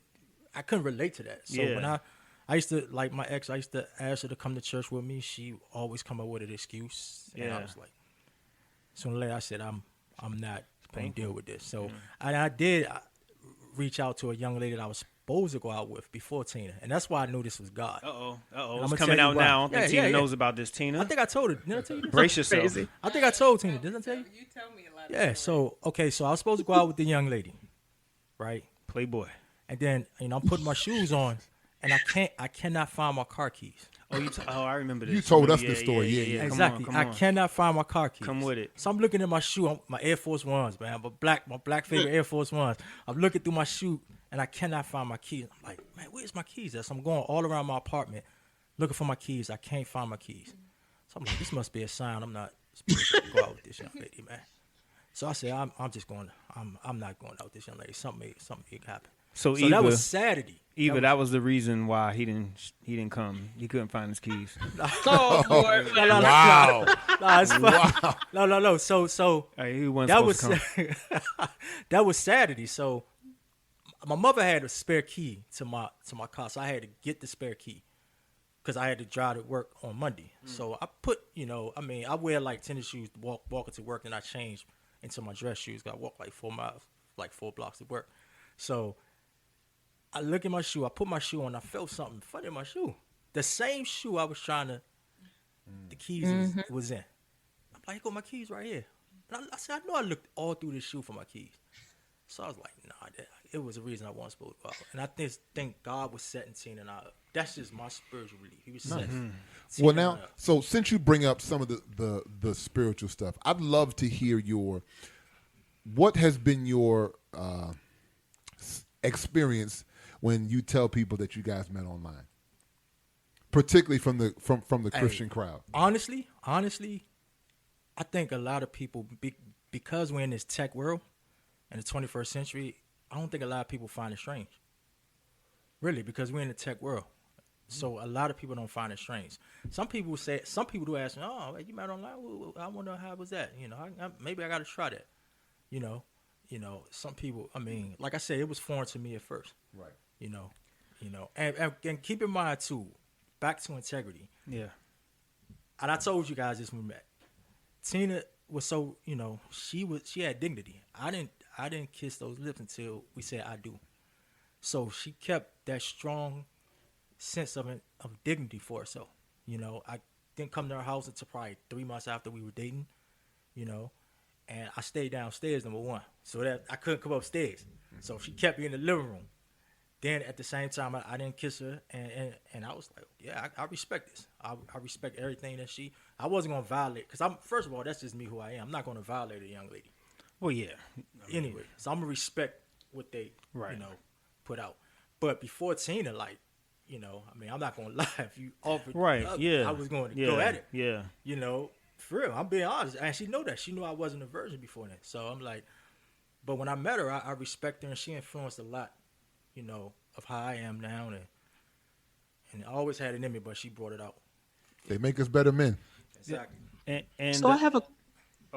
I couldn't relate to that. So when I used to, like my ex, I used to ask her to come to church with me. She always come up with an excuse. And I was like, sooner or later I said, I'm not going to deal with this. So and I did reach out to a young lady that I was supposed to go out with before Tina, and that's why I knew this was God. It's coming out now. I think Tina knows about this. Tina, I think I told her. Did I tell you? Brace yourself. Crazy. I think I told Tina. Didn't I tell you? You tell me a lot. Yeah. So so I was supposed to go out with the young lady, right? Playboy. And then I'm putting my shoes on, and I cannot find my car keys. I remember this. You told us this story. Yeah. Exactly. Come on. I cannot find my car keys. Come with it. So I'm looking at my shoe, my Air Force Ones, man. My black favorite Air Force Ones. I'm looking through my shoe, and I cannot find my keys. I'm like, man, where's my keys at? So I'm going all around my apartment looking for my keys. I can't find my keys. So I'm like, this must be a sign I'm not supposed to go out with this young lady, man. So I said, I'm not going out with this young lady. Something may happen. So Eva, that was Saturday. That was the reason why he didn't come. He couldn't find his keys. Oh, Lord. Wow. No, it's fine. No. So he wasn't supposed to come. That was Saturday. So my mother had a spare key to my car, so I had to get the spare key because I had to drive to work on Monday. So I put, I wear like tennis shoes to walk to work, and I change into my dress shoes. I walk like 4 miles, like 4 blocks to work. So I look at my shoe. I put my shoe on. I felt something funny in my shoe. The same shoe I was trying to, the keys was in. I'm like, here go my keys right here. And I said, I know I looked all through this shoe for my keys. So I was like, nah, it was a reason I wasn't supposed to go out. And I think God was setting Tina and I up. That's just my spiritual relief. He was setting Well, now, so since you bring up some of the spiritual stuff, I'd love to hear what has been your experience when you tell people that you guys met online, particularly from the Christian crowd. Honestly, I think a lot of people, because we're in this tech world in the 21st century, I don't think a lot of people find it strange. Really, because we're in the tech world. So a lot of people don't find it strange. Some people do ask me, oh, you met online? I wonder how was that? Maybe I got to try that. Some people, like I said, it was foreign to me at first. Right. And keep in mind too, back to integrity. Yeah. And I told you guys this when we met. Tina was so, she had dignity. I didn't kiss those lips until we said I do. So she kept that strong sense of dignity for herself. I didn't come to her house until probably 3 months after we were dating, and I stayed downstairs, number one, so that I couldn't come upstairs. So she kept me in the living room. Then at the same time, I didn't kiss her, and I was like, yeah, I respect this. I respect everything that I wasn't going to violate, because first of all, that's just me who I am. I'm not going to violate a young lady. Well, yeah. Anyway, so I'm going to respect what they, put out. But before Tina, I'm not going to lie. If you offered I was going to go at it. Yeah. For real, I'm being honest. And she know that. She knew I wasn't a virgin before that. So I'm like, But when I met her, I respect her, and she influenced a lot, of how I am now, and I always had it in me, but she brought it out. They make us better men. Exactly. And so I have a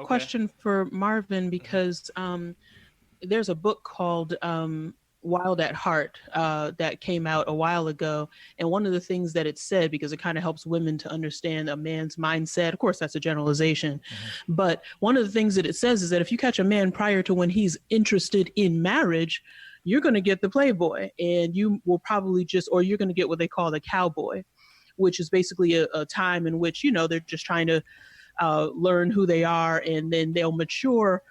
question for Marvin, because there's a book called Wild at Heart that came out a while ago. And one of the things that it said, because it kind of helps women to understand a man's mindset, of course, that's a generalization. Mm-hmm. But one of the things that it says is that if you catch a man prior to when he's interested in marriage, you're going to get the playboy, and you will probably or you're going to get what they call the cowboy, which is basically a time in which, they're just trying to learn who they are, and then they'll mature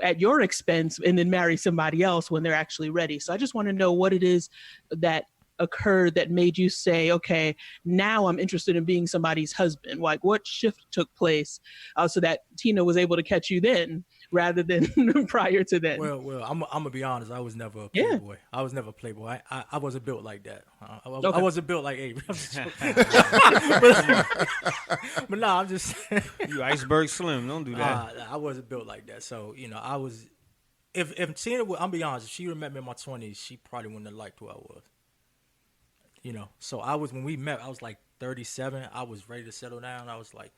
at your expense and then marry somebody else when they're actually ready. So I just want to know what it is that occurred that made you say, okay, now I'm interested in being somebody's husband. Like, what shift took place so that Tina was able to catch you then rather than prior to then? Well, I'm gonna be honest. I was never a playboy. Yeah. I was never a playboy. I wasn't built like that. I wasn't built like Avery. But no, I'm just you iceberg slim. Don't do that. I wasn't built like that. So I was. If Tina would, I'm be honest. If she would have met me in my 20s, she probably wouldn't have liked who I was. So when we met, I was like 37. I was ready to settle down. I was like,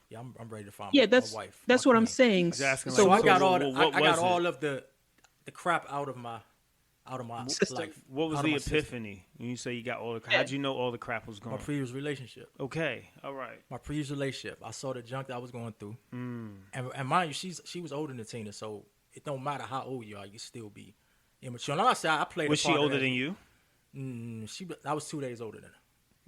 yeah, I'm ready to find my wife. That's what I'm saying. So I got all of the crap out of my life. What was the epiphany when you say you got all the? How'd you know all the crap was gone? My previous relationship. Okay, all right. My previous relationship. I saw the junk that I was going through, and mind you, she was older than Tina, so it don't matter how old you are, you still be immature. And like I said, I played. Was she older than you? I was 2 days older than her.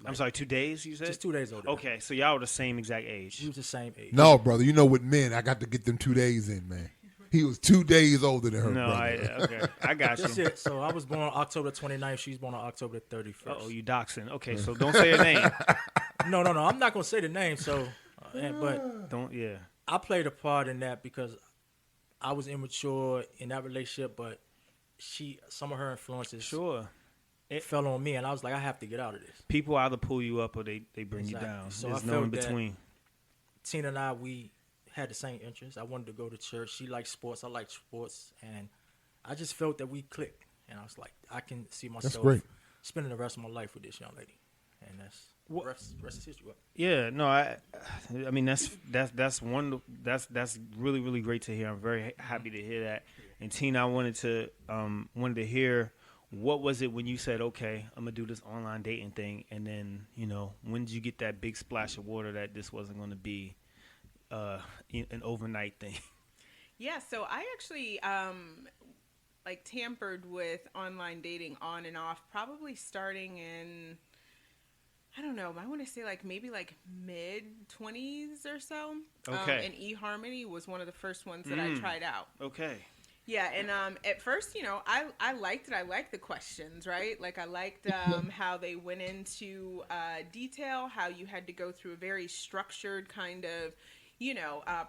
I'm sorry, 2 days, you said? Just 2 days older. Okay, so y'all were the same exact age. He was the same age. No, brother. With men, I got to get them 2 days in, man. He was 2 days older than her, brother. I got you. That's it. So I was born on October 29th. She was born on October 31st. Oh, you doxing. Okay, so don't say her name. No. I'm not going to say the name, so... but don't, yeah. I played a part in that because I was immature in that relationship, but some of her influences... Sure. It fell on me, and I was like, I have to get out of this. People either pull you up or they bring you down. So there's I no in between. Tina and I, we had the same interests. I wanted to go to church. She liked sports. I liked sports. And I just felt that we clicked. And I was like, I can see myself spending the rest of my life with this young lady. And rest is history. Yeah, no, I mean that's really, really great to hear. I'm very happy to hear that. And Tina, I wanted to hear, what was it when you said, okay, I'm going to do this online dating thing? And then, when did you get that big splash of water that this wasn't going to be an overnight thing? Yeah, so I actually tampered with online dating on and off, probably starting in, I don't know, I want to say maybe mid-20s or so. Okay. And eHarmony was one of the first ones that I tried out. Okay. Yeah, and at first, I liked it. I liked the questions, right? I liked how they went into detail, how you had to go through a very structured kind of,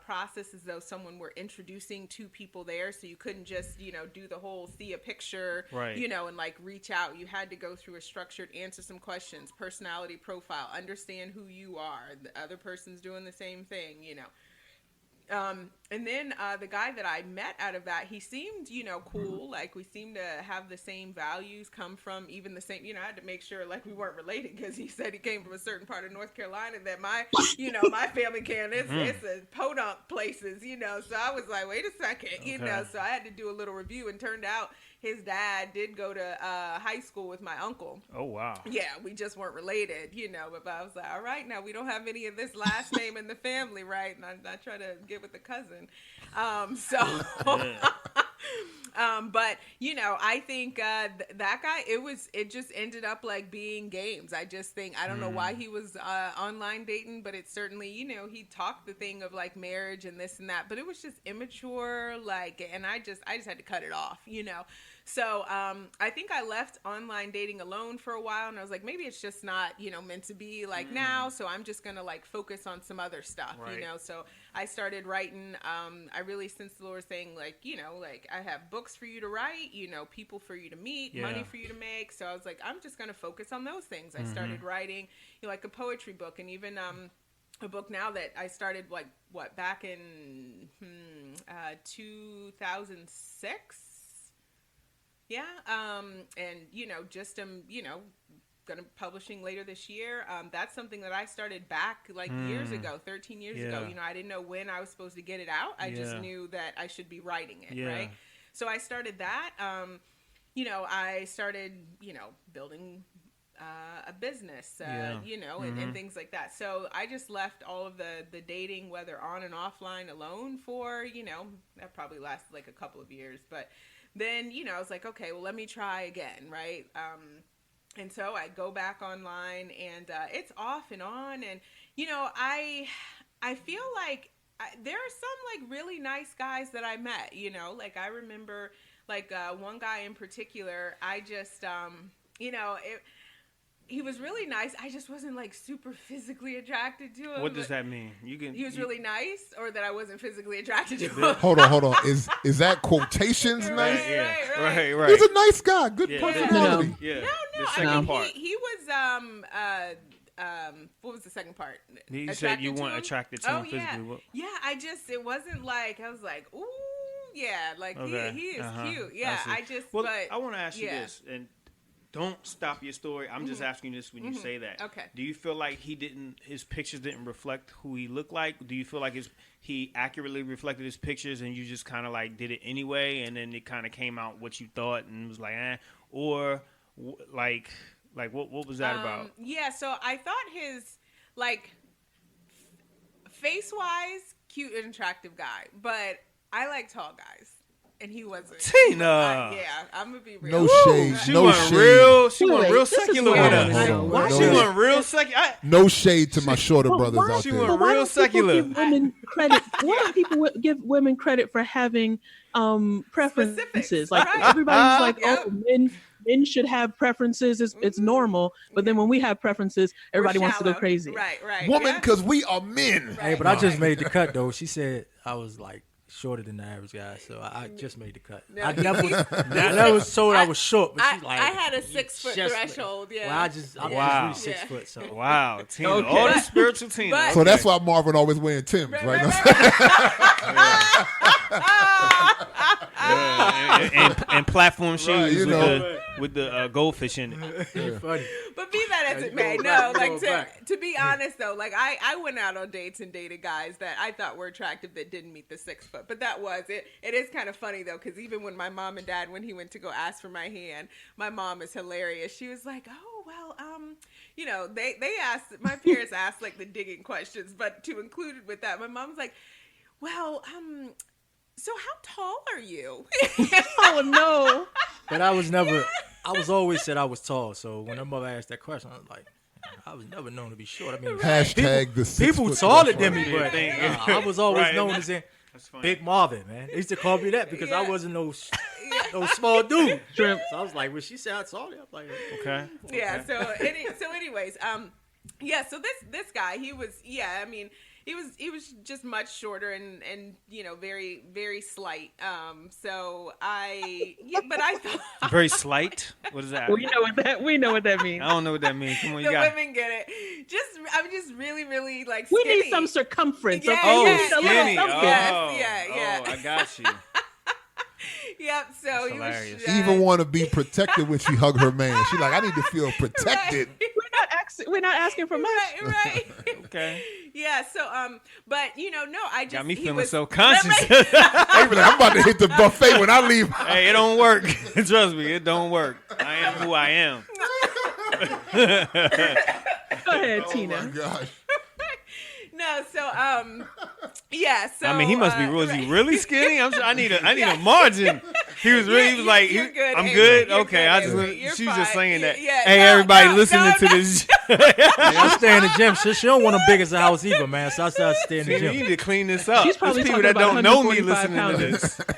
process as though someone were introducing two people there. So you couldn't just, do the whole see a picture, right. And reach out. You had to go through a structured, answer some questions, personality profile, understand who you are. The other person's doing the same thing, And then the guy that I met out of that, he seemed, cool. We seemed to have the same values, come from even the same, I had to make sure we weren't related because he said he came from a certain part of North Carolina that my, my family can. It's a podunk places, So I was like, wait a second, So I had to do a little review, and turned out his dad did go to high school with my uncle. Oh, wow. Yeah, we just weren't related, But I was like, all right, now we don't have any of this last name in the family, right? And I try to get with the cousin. But I think that guy, it just ended up being games. I just think, I don't know why he was online dating, but it certainly, he talked the thing of marriage and this and that, but it was just immature, and I just had to cut it off, So I think I left online dating alone for a while, and I was like, maybe it's just not, meant to be now. So I'm just going to focus on some other stuff, right. So I started writing. I really, since the Lord saying I have books for you to write, people for you to meet, money for you to make. So I was like, I'm just going to focus on those things. I started writing, a poetry book, and even a book now that I started back in 2006. Yeah. And just gonna be publishing later this year. That's something that I started back years ago, 13 years ago. I didn't know when I was supposed to get it out. I just knew that I should be writing it, right? So I started that. I started, building a business, and things like that. So I just left all of the dating, whether on and offline, alone for, that probably lasted like a couple of years. But then, I was like, okay, well, let me try again, right? And so I go back online, and it's off and on. And, I feel like there are some really nice guys that I met, I remember one guy in particular, I just, he was really nice. I just wasn't super physically attracted to him. What does that mean? He was really nice, or that I wasn't physically attracted to him. Hold on. Is that quotations nice? Right. He's a nice guy. Good personality. Yeah. No. I mean, he was what was the second part? You said you weren't attracted to him physically. Yeah. It wasn't I was like, ooh, yeah, he is cute. Yeah, I want to ask you this, and don't stop your story. I'm just asking you this when you say that. Okay. Do you feel like his pictures didn't reflect who he looked like? Do you feel like he accurately reflected his pictures and you just kind of did it anyway, and then it kind of came out what you thought and was like, or what was that about? Yeah, so I thought his face-wise, cute and attractive guy, but I like tall guys. And he wasn't. Tina. I'm gonna be real. No shade. She went real secular with us. She went real secular. No shade to my shorter brothers out she there. went real secular. Why don't people give women credit for having preferences? Specifics, everybody's like, oh, men should have preferences. It's normal. But then when we have preferences, everybody wants to go crazy. Right. Woman, because we are men. Right. Hey, but I just made the cut though. She said I was shorter than the average guy, so I just made the cut. No. I never was told I was short, but she's I had a 6 foot threshold. Yeah. Well, I'm just really 6 foot. So wow, Tina, all the spiritual Tina. So that's why Marvin always wearing Timbs, right? And platform shoes with the goldfish in it. Funny. But be that as it may, to be honest though, I went out on dates and dated guys that I thought were attractive that didn't meet the 6 foot. But that was it. It is kind of funny though, because even when my mom and dad, when he went to go ask for my hand, my mom is hilarious. She was like, oh well, they asked, my parents asked the digging questions, but to include it with that, my mom's like, well, so how tall are you? Oh no! But I was never. I was always said I was tall. So when her mother asked that question, I was like, I was never known to be short. I mean, hashtag the 6 people foot taller than threshold. me, but I was always known as Big Marvin, man. They used to call me that because I wasn't no small dude. So I was like, when she said I tall, I was like, okay. Yeah. So anyways, so this guy, he was, I mean, he was just much shorter and very, very slight. So but I thought very slight. What is that? We know what that means. I don't know what that means. Come on, women get it. I'm just really, really skinny. We need some circumference. Yeah, okay? Oh, skinny. Yeah. I got you. Yep. So he was. She even want to be protected when she hug her man. She like, I need to feel protected. We're not asking for much. Right. Okay. Yeah. So but I just got me feeling so conscious. I'm about to hit the buffet when I leave. Hey, it don't work. Trust me, it don't work. I am who I am. Go ahead, Tina. Oh my gosh. No, so So I mean, he must be really skinny. I need a margin. He was really. He was like, you're good, I'm Avery. good. You're Okay, good, she was fine. just saying that. Yeah, hey, no, everybody no, listening to no. this. I stay in the gym. She don't want them big as a house either, man. So I started staying in the You gym. need to clean this up. She's probably There's people talking that about don't know me 145 listening to pounds. this.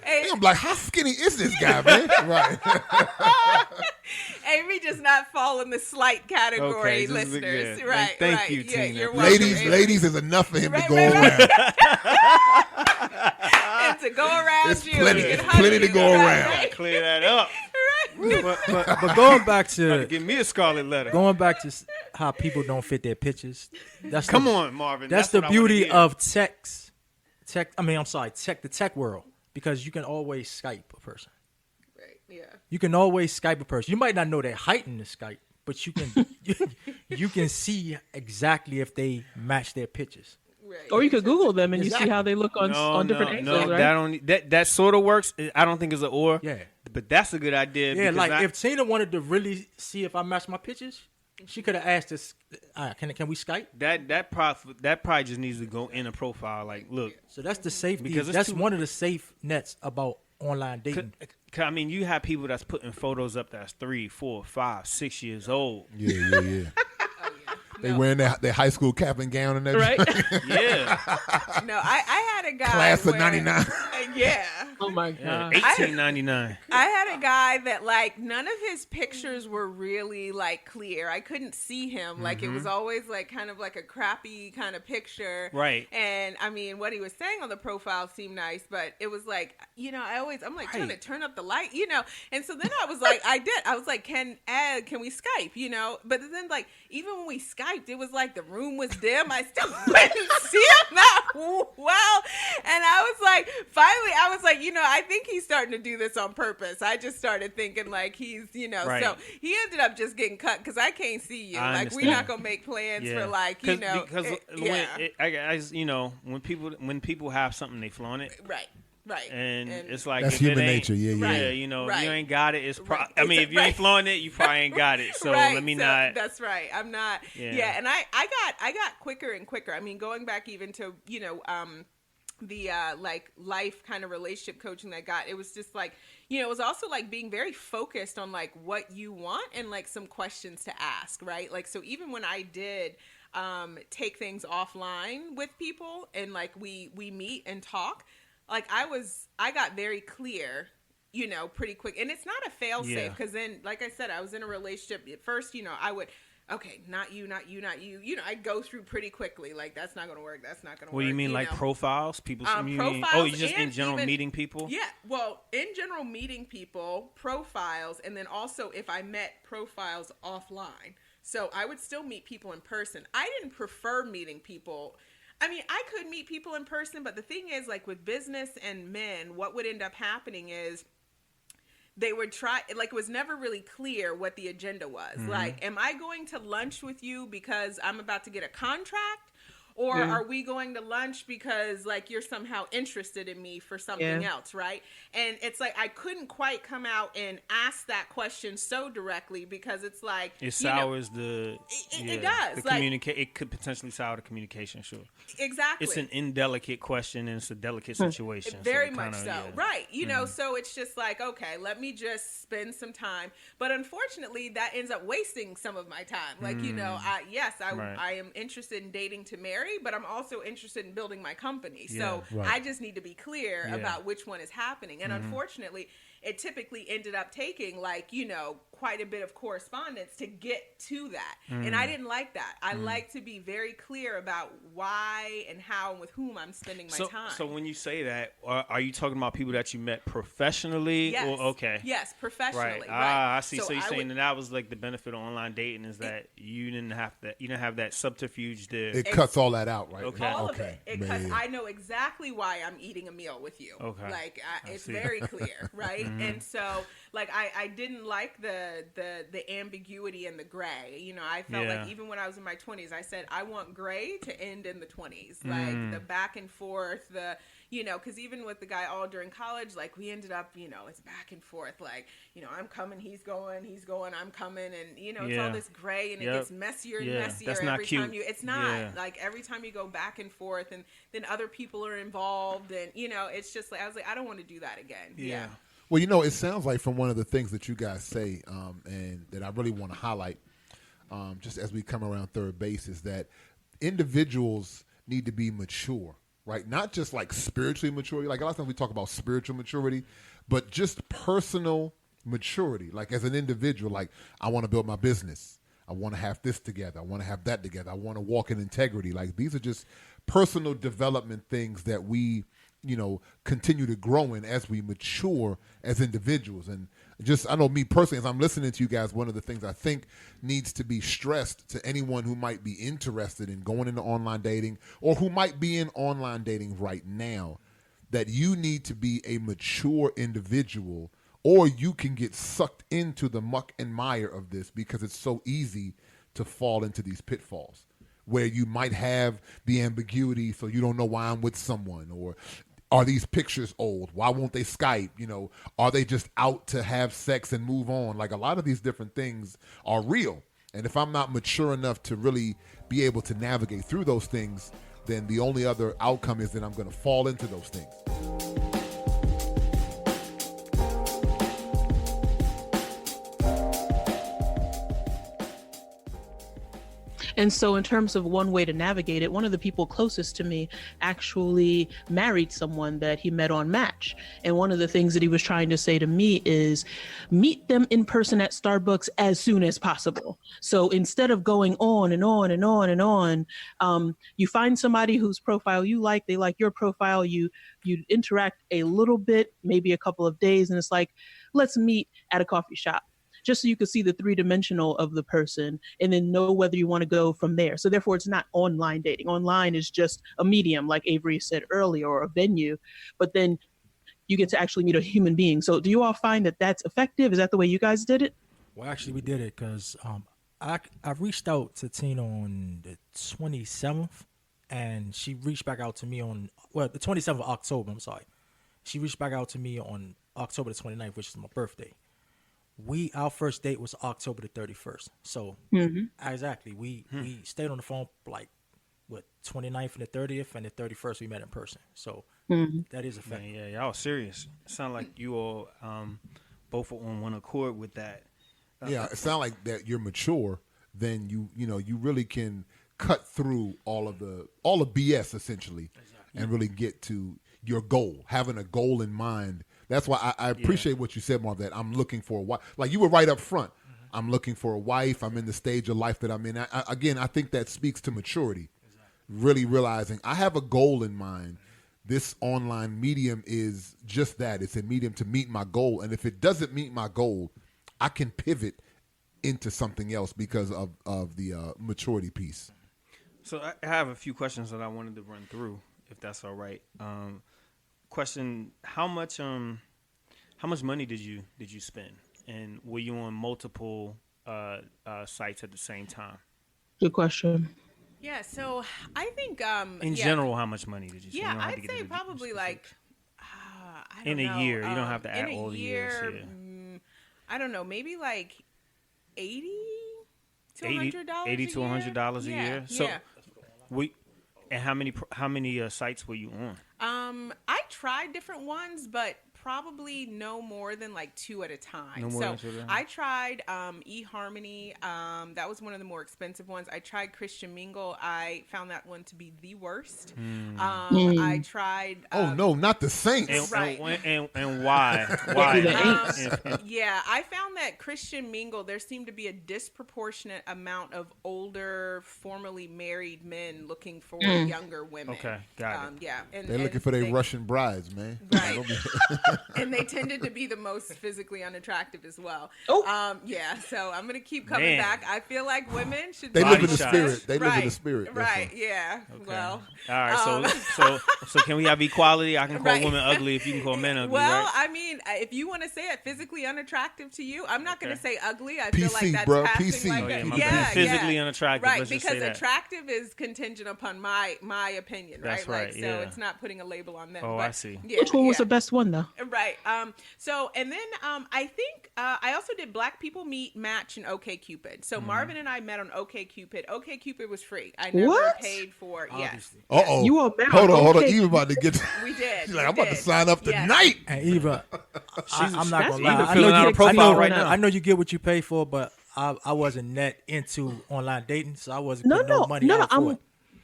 Hey, I'm like, how skinny is this guy, man? Right. Avery does not fall in the slight category, Okay, just- listeners. yeah. Right. Thank right. you, Yeah, Tina. you're welcome, Avery. ladies is enough for him to Right, go right, around. And to go around It's you. plenty. and It's hug plenty to you, go right, around. right, Clear that up. But going back to Give me a scarlet letter. going back to how people don't fit their pictures. Come on, Marvin. That's the beauty of text. The tech world, because you can always Skype a person. Right. Yeah. You can always Skype a person. You might not know their height in the Skype, but you can you can see exactly if they match their pictures. Right. Or you could Google them and you see how they look on different angles, right? That sort of works. I don't think it's an or. Yeah. But that's a good idea. Yeah, like if Tina wanted to really see if I match my pictures, she could have asked us, can we Skype? That probably just needs to go in a profile. Like, look. So that's the safety. Because that's one of the safe nets about online dating. I mean, you have people that's putting photos up that's 3, 4, 5, 6 years old. Yeah. They wearing their high school cap and gown and everything. Right? Yeah. No, I had a guy. Class of 99. Yeah. Oh, my God. 1899. I had a guy that, like, none of his pictures were really, like, clear. I couldn't see him. Like, it was always, like, kind of like a crappy kind of picture. Right. And, I mean, what he was saying on the profile seemed nice, but it was like, I'm like, trying to turn up the light, And so then I was like, I was like, can we Skype, But then, like, even when we Skyped, it was like the room was dim. I still couldn't see him that well. And I was like, finally, I think he's starting to do this on purpose. I just started thinking like he's, right. So he ended up just getting cut because I can't see you. Like, we're not going to make plans for like, Because when people have something, they flaunt it. Right. And it's like, that's human nature. Yeah. Right. If you ain't got it, it's if you ain't flaunting it, you probably ain't got it. So let me not. That's right. I'm not. Yeah. And I got quicker and quicker. I mean, going back even to, the like life kind of relationship coaching that I got, it was just like, it was also like being very focused on like what you want and like some questions to ask, right? Like, so even when I did take things offline with people and like we meet and talk, like I got very clear, pretty quick. And it's not a fail safe because then, like I said, I was in a relationship at first, I would, okay, not you. I'd go through pretty quickly. Like, that's not going to work. That's not going to work. What do you mean, like profiles? Profiles. You just in general meeting people? Yeah. Well, in general meeting people, profiles, and then also if I met profiles offline. So I would still meet people in person. I didn't prefer meeting people. I mean, I could meet people in person, but the thing is, like with business and men, what would end up happening is they would try, like, it was never really clear what the agenda was. Like, am I going to lunch with you because I'm about to get a contract? Or are we going to lunch because, like, you're somehow interested in me for something else, right? And it's like I couldn't quite come out and ask that question so directly because it's like it sours it does. It could potentially sour the communication, sure. Exactly. It's an indelicate question and it's a delicate situation. Very much so. Right. So it's just like, okay, let me just spend some time. But unfortunately, that ends up wasting some of my time. Like, I am interested in dating to marry, but I'm also interested in building my company. So I just need to be clear about which one is happening. And unfortunately, it typically ended up taking like, quite a bit of correspondence to get to that. And I didn't like that. I like to be very clear about why and how and with whom I'm spending my time. So when you say that, are you talking about people that you met professionally? Yes. Or, okay. Yes, professionally. Right. I see. So you're saying that was like the benefit of online dating is that you didn't have that subterfuge there. It cuts all that out, right? Okay. All of it. Because I know exactly why I'm eating a meal with you. Okay. Like, it's very clear, right? And so, like, I didn't like the ambiguity and the gray. I felt like even when I was in my 20s, I said, I want gray to end in the 20s. Like, the back and forth, because even with the guy all during college, like, we ended up, it's back and forth. Like, I'm coming, he's going, I'm coming. And, it's all this gray and it gets messier and messier That's every not cute. time it's not. Like, every time you go back and forth and then other people are involved and, it's just like, I was like, I don't want to do that again. Yeah. Well, it sounds like from one of the things that you guys say and that I really want to highlight just as we come around third base is that individuals need to be mature, right? Not just like spiritually mature. Like a lot of times we talk about spiritual maturity, but just personal maturity. Like as an individual, like I want to build my business. I want to have this together. I want to have that together. I want to walk in integrity. Like these are just personal development things that we continue to grow in as we mature as individuals. And just, I know me personally, as I'm listening to you guys, one of the things I think needs to be stressed to anyone who might be interested in going into online dating or who might be in online dating right now, that you need to be a mature individual, or you can get sucked into the muck and mire of this, because it's so easy to fall into these pitfalls where you might have the ambiguity, so you don't know why I'm with someone, or are these pictures old? Why won't they Skype? Are they just out to have sex and move on? Like, a lot of these different things are real. And if I'm not mature enough to really be able to navigate through those things, then the only other outcome is that I'm going to fall into those things. And so in terms of one way to navigate it, one of the people closest to me actually married someone that he met on Match. And one of the things that he was trying to say to me is meet them in person at Starbucks as soon as possible. So instead of going on and on and on and on, you find somebody whose profile you like, they like your profile, you interact a little bit, maybe a couple of days, and it's like, let's meet at a coffee shop, just so you can see the three-dimensional of the person and then know whether you want to go from there. So therefore, it's not online dating. Online is just a medium, like Avery said earlier, or a venue, but then you get to actually meet a human being. So do you all find that that's effective? Is that the way you guys did it? Well, actually, we did it because I reached out to Tina on the 27th, and she reached back out to me on, the 27th of October, I'm sorry. She reached back out to me on October the 29th, which is my birthday. Our first date was October the 31st. So exactly, we stayed on the phone like 29th and the 30th, and the 31st we met in person. So that is effective. Yeah, y'all serious. It sounds like you all both are on one accord with that. Yeah, it sounds like that you're mature. Then you really can cut through all the BS essentially, and really get to your goal. Having a goal in mind. That's why I appreciate what you said, Marv, that I'm looking for a wife. Like, you were right up front. I'm looking for a wife. I'm in the stage of life that I'm in. I think that speaks to maturity. Really realizing I have a goal in mind. This online medium is just that. It's a medium to meet my goal. And if it doesn't meet my goal, I can pivot into something else because of the maturity piece. So I have a few questions that I wanted to run through, if that's all right. Question: How much money did you spend, and were you on multiple sites at the same time? Good question. Yeah, so I think in general, how much money did you spend? Yeah, I'd say probably like I don't in know. A year. You don't have to add all the years. Yeah. I don't know, maybe like $80 to $100 $80 a year. So and how many sites were you on? I tried different ones, but probably no more than like 2 at a time. No more than 2 at a time. I tried eHarmony. That was one of the more expensive ones. I tried Christian Mingle. I found that one to be the worst. I tried. Oh no, not the Saints. And why? Why? Yeah, I found that Christian Mingle, there seemed to be a disproportionate amount of older, formerly married men looking for younger women. Okay, got it. Yeah, they're looking for their Russian brides, man. Right. And they tended to be the most physically unattractive as well. Yeah, so I'm going to keep coming back. I feel like women should They live in the spirit. They live in the spirit. Right, yeah. Okay. Well. All right, so can we have equality? I can call women ugly if you can call men ugly, right? I mean, if you want to say it, physically unattractive to you, I'm not going to say ugly. I PC, feel like that's bro. passing PC. like physically unattractive. Right, let's because just say attractive is contingent upon my opinion, right? That's right, so it's not putting a label on them. I see. Yeah, which one was the best one, though? Right. So, and then I think I also did Black People Meet, Match, and OkCupid. So Marvin and I met on OkCupid. OkCupid was free. I never paid for. Obviously. Yes. Uh-oh. You all met Hold on. Okay. Eva about to get. We did. She's like, I'm about to sign up tonight. And Eva, I'm not gonna lie. Eva filling out a profile right now. I know you get what you pay for, but I wasn't net into online dating, so I wasn't putting no money out for it.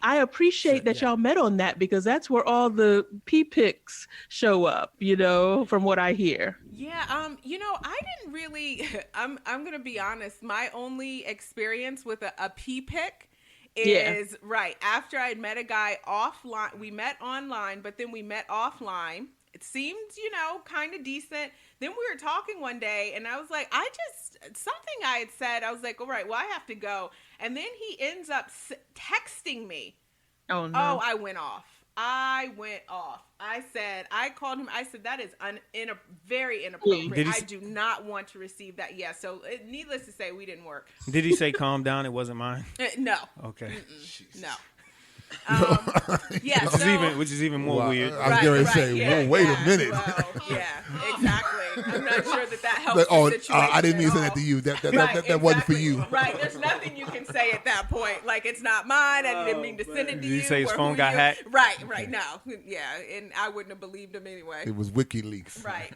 I appreciate that y'all met on that, because that's where all the P-pics show up, from what I hear. Yeah, I didn't really, I'm going to be honest. My only experience with a P-pic is right after I'd met a guy offline. We met online, but then we met offline. It seemed, kind of decent. Then we were talking one day, and I was like, something I had said, I was like, all right, well, I have to go. And then he ends up texting me. Oh, no. Oh, I went off. I called him. I said, that is very inappropriate. I do not want to receive that. Yeah, so needless to say, we didn't work. Did he say, calm down, it wasn't mine? No. Okay. No. Which is even more weird. I was going to say, wait a minute. Well, yeah, exactly. I'm not sure that helps the situation. I didn't mean to send that to you. That wasn't for you. Right. There's nothing you can say at that point. Like, it's not mine. I didn't mean to send it to you. Did you say his phone got hacked? Right. No. Yeah. And I wouldn't have believed him anyway. It was WikiLeaks. Right.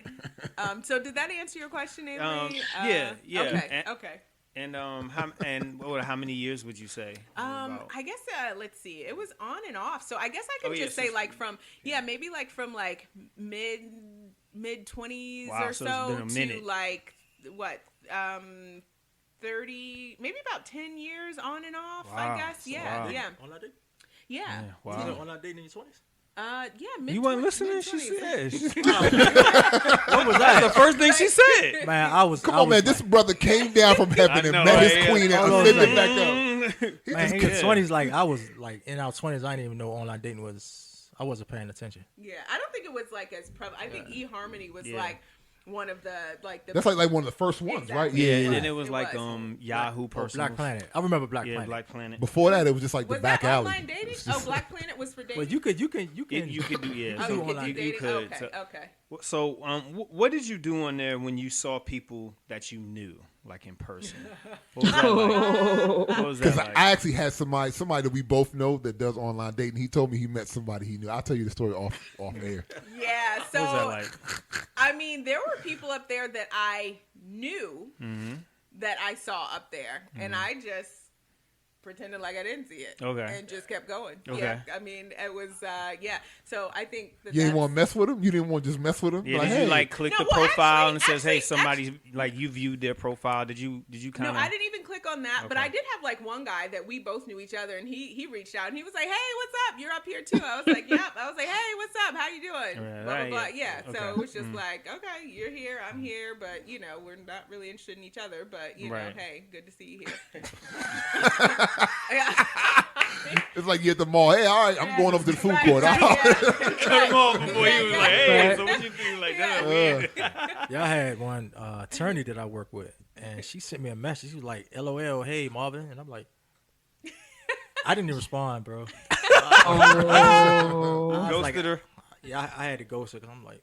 So did that answer your question, Avery? Yeah. Okay. And how many years would you say? I guess let's see. It was on and off. So I guess I can say maybe like from like mid 20s or so to like what 30, maybe about 10 years on and off. Wow. I guess. Yeah. Wow. Yeah. On that date? Yeah. Wow. You on that date in your 20s? Mid-20s. You weren't listening? She said. What was that? The first thing she said. Man, I was. Come on, man. This brother came down from heaven and met his queen and ascended back up. Man, in your 20s, like I was like in our 20s, I didn't even know online dating was. I wasn't paying attention. Yeah, I don't think it was like as prevalent. I think eHarmony was like one of the That's like one of the first ones, right? Yeah, and then it was like Yahoo Personals. Black Planet. I remember Black Planet. Black Planet. Before that, it was just like the back alley. Was that online dating? Black Planet was for dating. Well, you could You could do you could. Okay. So, what did you do on there when you saw people that you knew, like in person? What was that like? I actually had somebody that we both know that does online dating. He told me he met somebody he knew. I'll tell you the story off air. Yeah. So, what was that like? I mean, there were people up there that I knew that I saw up there, and I just pretended like I didn't see it. Okay. And just kept going. Okay. Yeah. I mean, it was, So I think you didn't want to mess with him? You didn't want to just mess with him? Yeah, did you click the profile and it says, hey, somebody, like you viewed their profile. Did you kind of? No, I didn't even click on that, but I did have like one guy that we both knew each other, and he reached out and he was like, hey, what's up? You're up here too. I was like, yep. I was like, hey, what's up? How you doing? Right, blah, blah, blah. Yeah. Okay. So it was just like, okay, you're here, I'm here, but we're not really interested in each other, but hey, good to see you here. It's like you're at the mall. Hey, all right, I'm going over to the food court. Cut him off before he was like, hey, so what you do? Like, that's weird. Yeah, I had one attorney that I work with, and she sent me a message. She was like, LOL, hey, Marvin. And I'm like, I didn't even respond, bro. Ghosted her? Yeah, I had to ghost her because I'm like,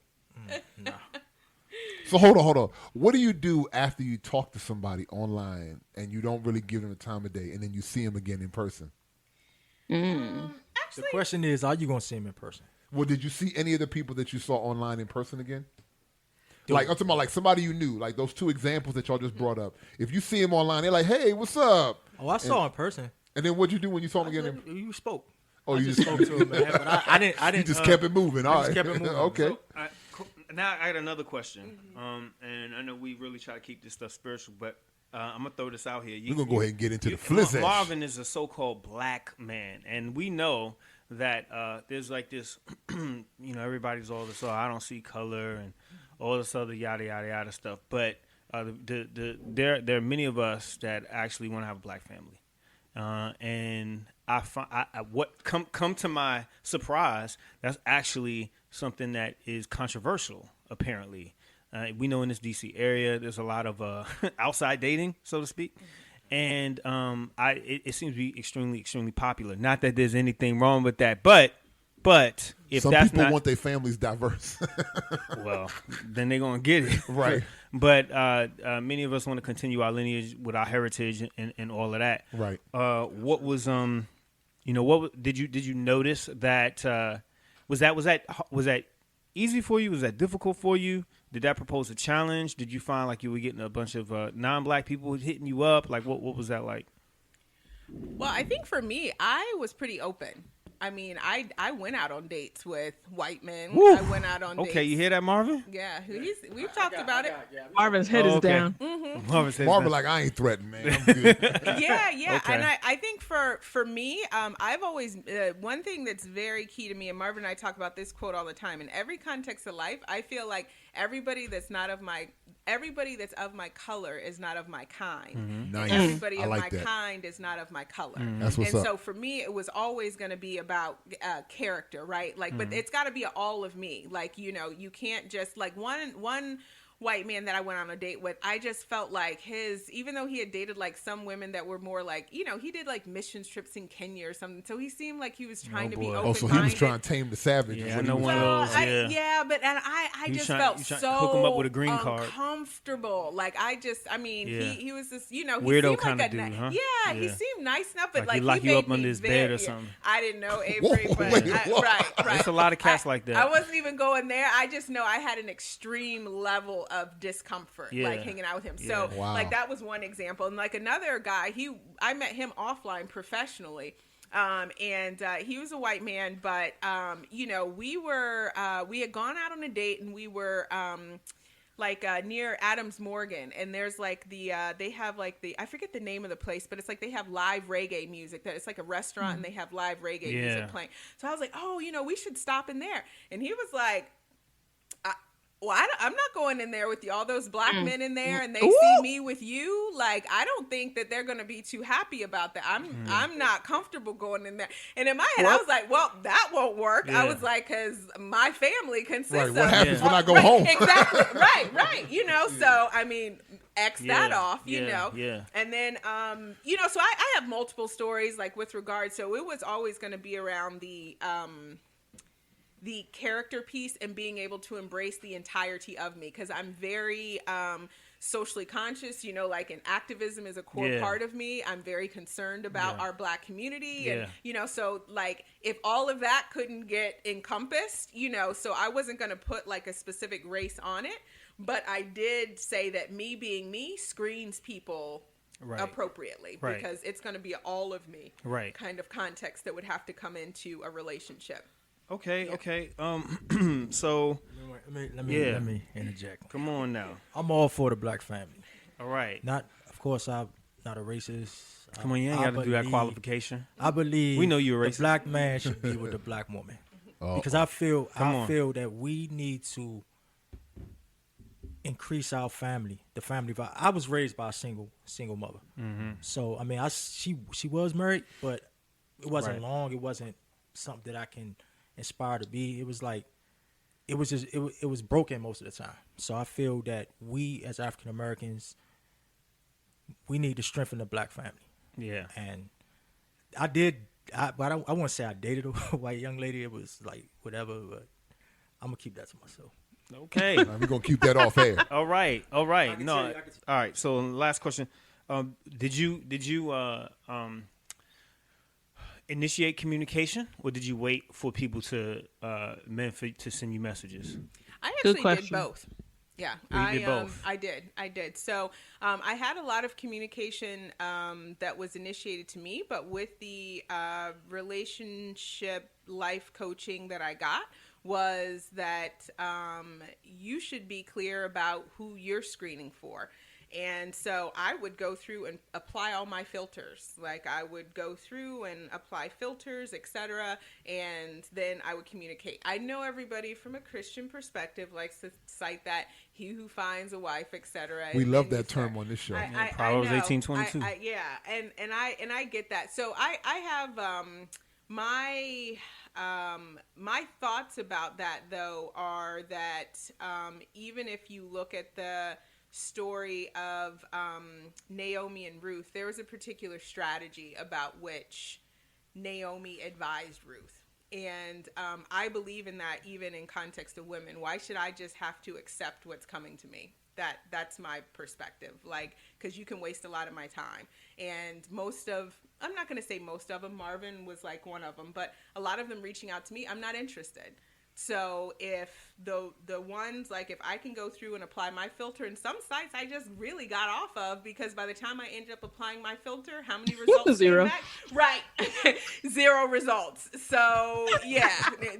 nah. So hold on. What do you do after you talk to somebody online and you don't really give them the time of day, and then you see them again in person? Actually, the question is, are you going to see them in person? Well, did you see any of the people that you saw online in person again? Like, I'm talking about like somebody you knew, like those two examples that y'all just brought up. If you see them online, they're like, hey, what's up? Oh, I saw in person. And then what'd you do when you saw them again? You spoke. Oh, you just spoke to him, man. But I didn't. You just kept it moving. All right. Kept it moving. Okay. So, now I got another question. And I know we really try to keep this stuff spiritual, but I'm going to throw this out here. We're going to go ahead and get into the flizzage. Marvin is a so-called black man, and we know that there's like this, everybody's all this, I don't see color and all this other yada, yada, yada stuff. But there are many of us that actually want to have a black family. And I find what come to my surprise, that's actually something that is controversial, apparently. We know in this DC area, there's a lot of outside dating, so to speak. And it seems to be extremely, extremely popular. Not that there's anything wrong with that, but if some that's people want their families diverse, well, then they're gonna get it, right? But many of us want to continue our lineage with our heritage and all of that, right? What was what did you notice that was that easy for you? Was that difficult for you? Did that propose a challenge? Did you find like you were getting a bunch of non-black people hitting you up? Like what was that like? Well, I think for me, I was pretty open. I mean, I went out on dates with white men. Woo. I went out on dates. Okay, you hear that, Marvin? Yeah, we've talked about it. Marvin's head is down. Mm-hmm. Marvin, like, I ain't threatened, man. I'm good. Yeah. Okay. And I think for me, I've always one thing that's very key to me, and Marvin and I talk about this quote all the time. In every context of life, I feel like everybody that's of my color is not of my kind. Mm-hmm. Nice. And everybody of like my that. kind is not of my color. Mm-hmm. That's what's up. So for me, it was always going to be about character, right? Like, but it's got to be all of me. Like, you know, you can't just like one white man that I went on a date with, I just felt like even though he had dated like some women that were more like, you know, he did like mission trips in Kenya or something. So he seemed like he was trying to be open-minded. Oh, so he was trying to tame the savage. Yeah, I know one of those. But I just felt so hook him up with a green card. Uncomfortable. Like he was this, you know, he weirdo seemed kind like of dude, huh? Yeah, he seemed nice enough, but like he lock you up under his bed or something. I didn't know Avery, but right. There's a lot of cats like that. I wasn't even going there. I just know I had an extreme level of discomfort, like hanging out with him. So like that was one example. And like another guy, I met him offline professionally. And he was a white man, but you know, we had gone out on a date, and we were near Adams Morgan, and there's like they have like I forget the name of the place, but it's like they have live reggae music. That it's like a restaurant, and they have live reggae music playing. So I was like, oh, you know, we should stop in there. And he was like, I'm not going in there with all those black men in there, and they see me with you. Like, I don't think that they're going to be too happy about that. I'm not comfortable going in there. And in my head, I was like, well, that won't work. I was like, because my family consists of... What happens when I go home? Exactly. Right. You know, so, I mean, X that off, you know. Yeah. And then, you know, so I have multiple stories, like, with regard. So it was always going to be around the character piece and being able to embrace the entirety of me, because I'm very socially conscious, you know, like, and activism is a core part of me. I'm very concerned about our black community, and you know, so like if all of that couldn't get encompassed, you know, so I wasn't going to put like a specific race on it, but I did say that me being me screens people appropriately, because it's going to be all of me kind of context that would have to come into a relationship. Okay. So let me interject. Come on now. I'm all for the black family. All right. Of course, I'm not a racist. Come on, you ain't got to do that qualification. I believe we know you're a racist. The black man should be with the black woman, because I feel that we need to increase our family, the family vibe. I was raised by a single mother, so I mean, she was married, but it wasn't long. It wasn't something that I can inspired to be. It was like it was broken most of the time. So I feel that we as African Americans, we need to strengthen the black family. Yeah. And I won't say I dated a white young lady. It was like whatever, but I'm gonna keep that to myself. Okay. We're gonna keep that off air. All right. All right. So last question. Did you initiate communication, or did you wait for people to send you messages? I actually did both. Yeah, you did both. I did. So I had a lot of communication that was initiated to me, but with the relationship life coaching that I got was that you should be clear about who you're screening for. And so I would go through and apply all my filters. Like, I would go through and apply filters, etc., and then I would communicate. I know everybody from a Christian perspective likes to cite that he who finds a wife, etc. We love that term on this show. Proverbs 18:22. And I get that. So I have my thoughts about that, though, are that even if you look at the story of Naomi and Ruth, there was a particular strategy about which Naomi advised Ruth. And I believe in that even in context of women. Why should I just have to accept what's coming to me? That's my perspective. Like, because you can waste a lot of my time. And I'm not going to say most of them, Marvin was like one of them, but a lot of them reaching out to me, I'm not interested. So if the ones, like if I can go through and apply my filter, and some sites I just really got off of, because by the time I ended up applying my filter, how many results Zero. came back? Right. 0 results. So yeah,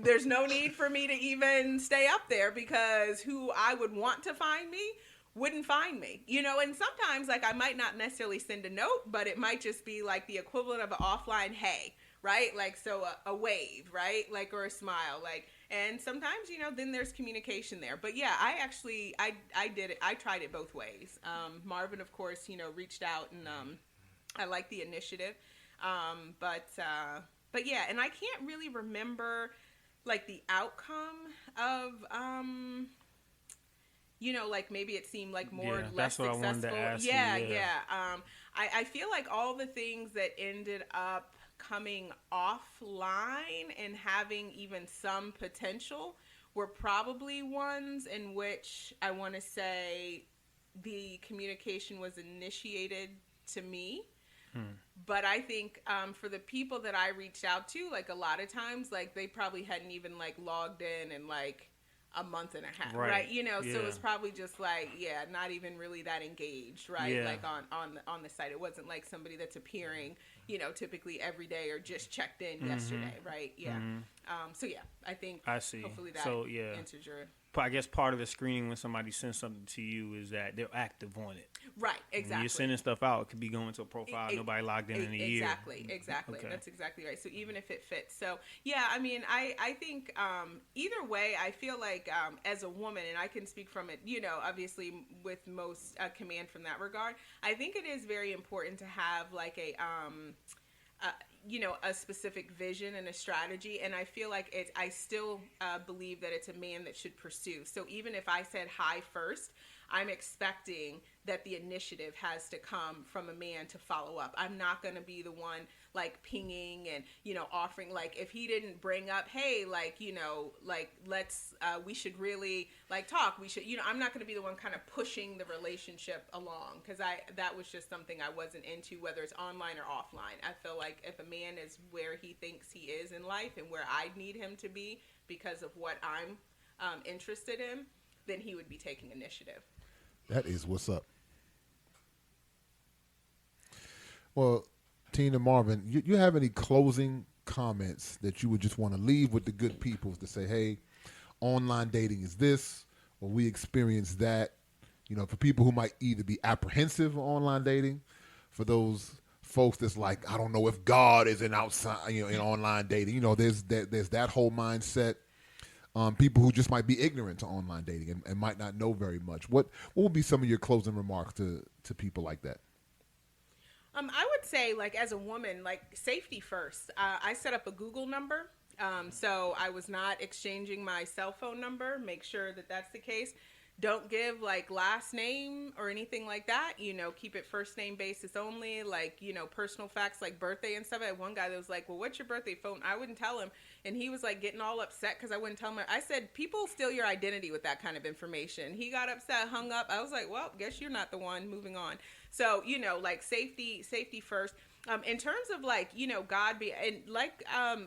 there's no need for me to even stay up there, because who I would want to find me wouldn't find me, you know. And sometimes, like, I might not necessarily send a note, but it might just be like the equivalent of an offline hey, right? Like, so a wave, right? Like, or a smile, like. And sometimes, you know, then there's communication there. But yeah, I did it. I tried it both ways. Marvin, of course, you know, reached out, and I like the initiative. But yeah, and I can't really remember like the outcome of, you know, like maybe it seemed like more less successful. What I wanted to ask you. I feel like all the things that ended up coming offline and having even some potential were probably ones in which I want to say the communication was initiated to me. But I think for the people that I reached out to, like a lot of times, like they probably hadn't even like logged in and like a month and a half, right? You know, so it's probably just like, not even really that engaged, right? Like on the site. It wasn't like somebody that's appearing, you know, typically every day or just checked in yesterday, right? So yeah, I think I see. Hopefully that answers your. I guess part of the screening when somebody sends something to you is that they're active on it. Right, exactly. When you're sending stuff out, it could be going to a profile nobody logged in a year. Exactly. Okay. That's exactly right. So even if it fits. So yeah, I mean, I think either way, I feel like as a woman, and I can speak from it, you know, obviously with most command from that regard, I think it is very important to have like a you know, a specific vision and a strategy. And I feel like I still believe that it's a man that should pursue. So even if I said hi first, I'm expecting that the initiative has to come from a man to follow up. I'm not going to be the one like pinging and, you know, offering, like if he didn't bring up, hey, like, you know, like let's, we should really like talk. We should, you know, I'm not going to be the one kind of pushing the relationship along, because that was just something I wasn't into, whether it's online or offline. I feel like if a man is where he thinks he is in life and where I need him to be because of what I'm interested in, then he would be taking initiative. That is what's up. Well, Tina, Marvin, you have any closing comments that you would just want to leave with the good people to say, hey, online dating is this, or we experience that, you know, for people who might either be apprehensive of online dating, for those folks that's like, I don't know if God is in outside, you know, in online dating, you know, there's that whole mindset. People who just might be ignorant to online dating and might not know very much. What would be some of your closing remarks to people like that? I would say, like, as a woman, like, safety first. I set up a Google number, so I was not exchanging my cell phone number. Make sure that that's the case. Don't give, like, last name or anything like that. You know, keep it first name basis only. Like, you know, personal facts like birthday and stuff. I had one guy that was like, well, what's your birthday phone? I wouldn't tell him. And he was, like, getting all upset because I wouldn't tell him. I said, people steal your identity with that kind of information. He got upset, hung up. I was like, well, guess you're not the one. Moving on. So, you know, like, safety first. In terms of, like, you know, God be, and like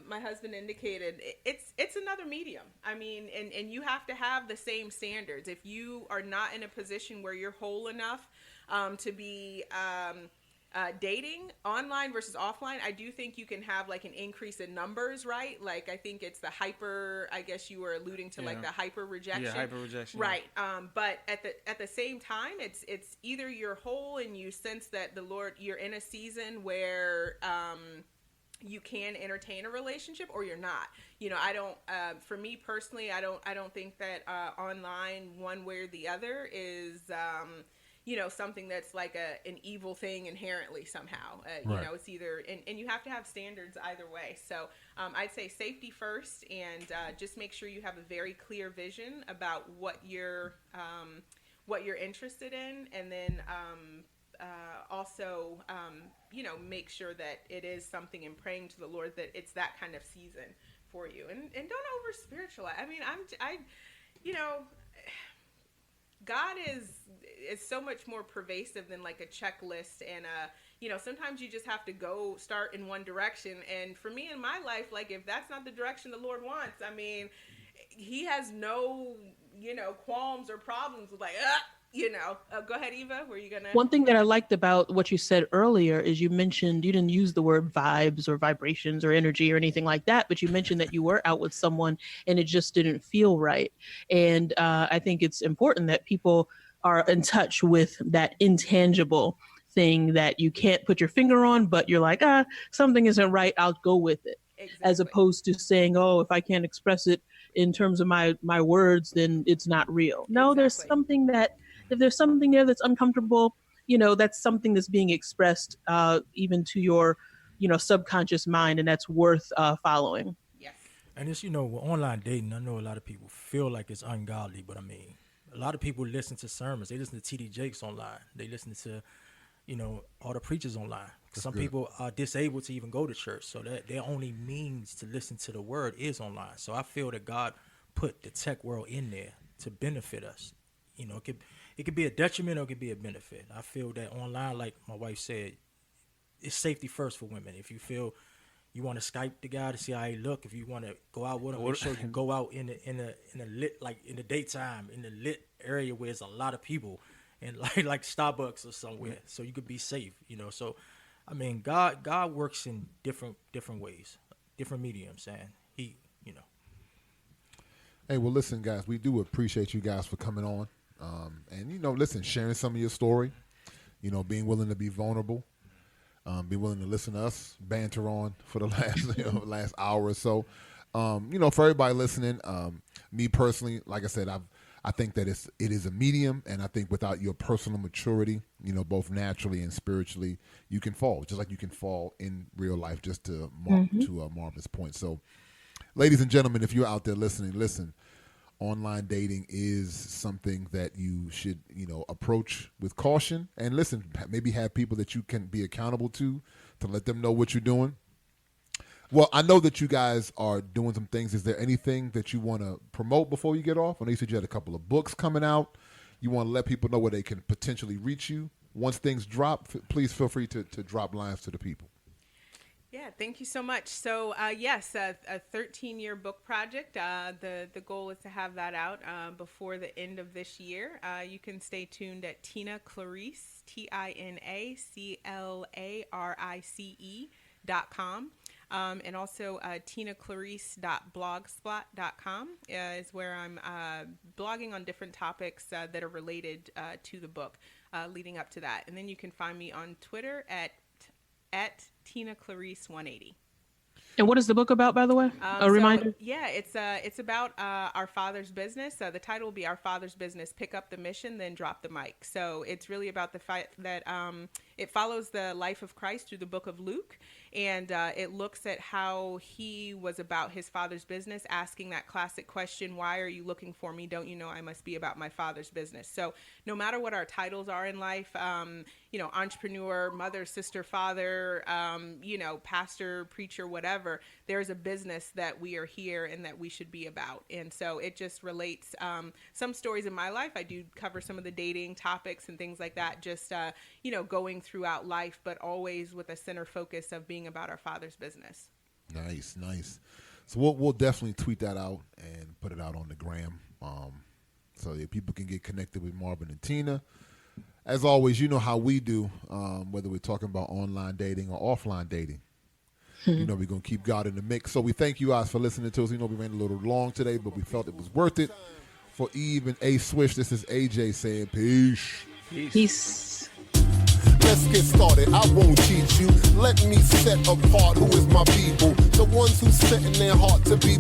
my husband indicated, it's another medium. I mean, and you have to have the same standards. If you are not in a position where you're whole enough to be dating online versus offline, I do think you can have like an increase in numbers, right? Like, I think it's the hyper, I guess you were alluding to like the hyper rejection. Yeah, hyper rejection. Right. But at the same time, it's either you're whole and you sense that the Lord, you're in a season where you can entertain a relationship, or you're not. You know, I don't, for me personally, I don't think that online one way or the other is, you know, something that's like an evil thing inherently somehow. You know, it's either, and you have to have standards either way. So I'd say safety first, and just make sure you have a very clear vision about what you're interested in, and then also, you know, make sure that it is something, and praying to the Lord that it's that kind of season for you, and don't over spiritualize. I mean, you know, God is so much more pervasive than like a checklist, and you know, sometimes you just have to go start in one direction. And for me in my life, like, if that's not the direction the Lord wants, I mean, he has no, qualms or problems with go ahead, Eva. Were you gonna? One thing that I liked about what you said earlier is you mentioned you didn't use the word vibes or vibrations or energy or anything like that, but you mentioned that you were out with someone and it just didn't feel right. And I think it's important that people are in touch with that intangible thing that you can't put your finger on, but you're like, something isn't right, I'll go with it. Exactly. As opposed to saying, oh, if I can't express it in terms of my words, then it's not real. No, Exactly. there's something that, if there's something there that's uncomfortable, that's something that's being expressed even to your, subconscious mind, and that's worth following. Yes. And it's, with online dating, I know a lot of people feel like it's ungodly, but I mean, a lot of people listen to sermons. They listen to T.D. Jakes online. They listen to, all the preachers online. Some people are disabled to even go to church, so that their only means to listen to the word is online. So I feel that God put the tech world in there to benefit us. It could be a detriment or it could be a benefit. I feel that online, like my wife said, it's safety first for women. If you feel you want to Skype the guy to see how he look, if you want to go out with him, make sure you go out in the lit, like in the daytime, in the lit area where there's a lot of people, and like Starbucks or somewhere, so you could be safe. So I mean, God works in different ways, different mediums, and He. Hey, well, listen, guys, we do appreciate you guys for coming on. And, listen, sharing some of your story, being willing to be vulnerable, be willing to listen to us banter on for the last hour or so. For everybody listening, me personally, like I said, I think that it is a medium, and I think without your personal maturity, both naturally and spiritually, you can fall, just like you can fall in real life, just to Marvin's point. So, ladies and gentlemen, if you're out there listening, listen. Online dating is something that you should, approach with caution, and listen, maybe have people that you can be accountable to let them know what you're doing. Well, I know that you guys are doing some things. Is there anything that you want to promote before you get off? I know you said you had a couple of books coming out. You want to let people know where they can potentially reach you. Once things drop, please feel free to drop lines to the people. Yeah, thank you so much. So, yes, a 13-year book project. The goal is to have that out before the end of this year. You can stay tuned at Tina Clarice, TinaClarice.com. And also tinaclarice.blogspot.com is where I'm blogging on different topics that are related to the book leading up to that. And then you can find me on Twitter at Tina Clarice 180. And what is the book about, by the way? Reminder? Yeah, it's about our Father's business. The title will be Our Father's Business, Pick Up the Mission, Then Drop the Mic. So it's really about the fact that it follows the life of Christ through the book of Luke. And it looks at how he was about his Father's business, asking that classic question, why are you looking for me? Don't you know I must be about my Father's business? So no matter what our titles are in life, entrepreneur, mother, sister, father, pastor, preacher, whatever, there's a business that we are here and that we should be about. And so it just relates some stories in my life. I do cover some of the dating topics and things like that, just, going throughout life, but always with a center focus of being about our Father's business. Nice. So we'll definitely tweet that out and put it out on the gram so that people can get connected with Marvin and Tina. As always, you know how we do, whether we're talking about online dating or offline dating. We're going to keep God in the mix. So we thank you guys for listening to us. We ran a little long today, but we felt it was worth it. For Eve and A Swish, this is AJ saying peace. Peace. Let's get started. I won't cheat you. Let me set apart who is my people. The ones who set in their heart to be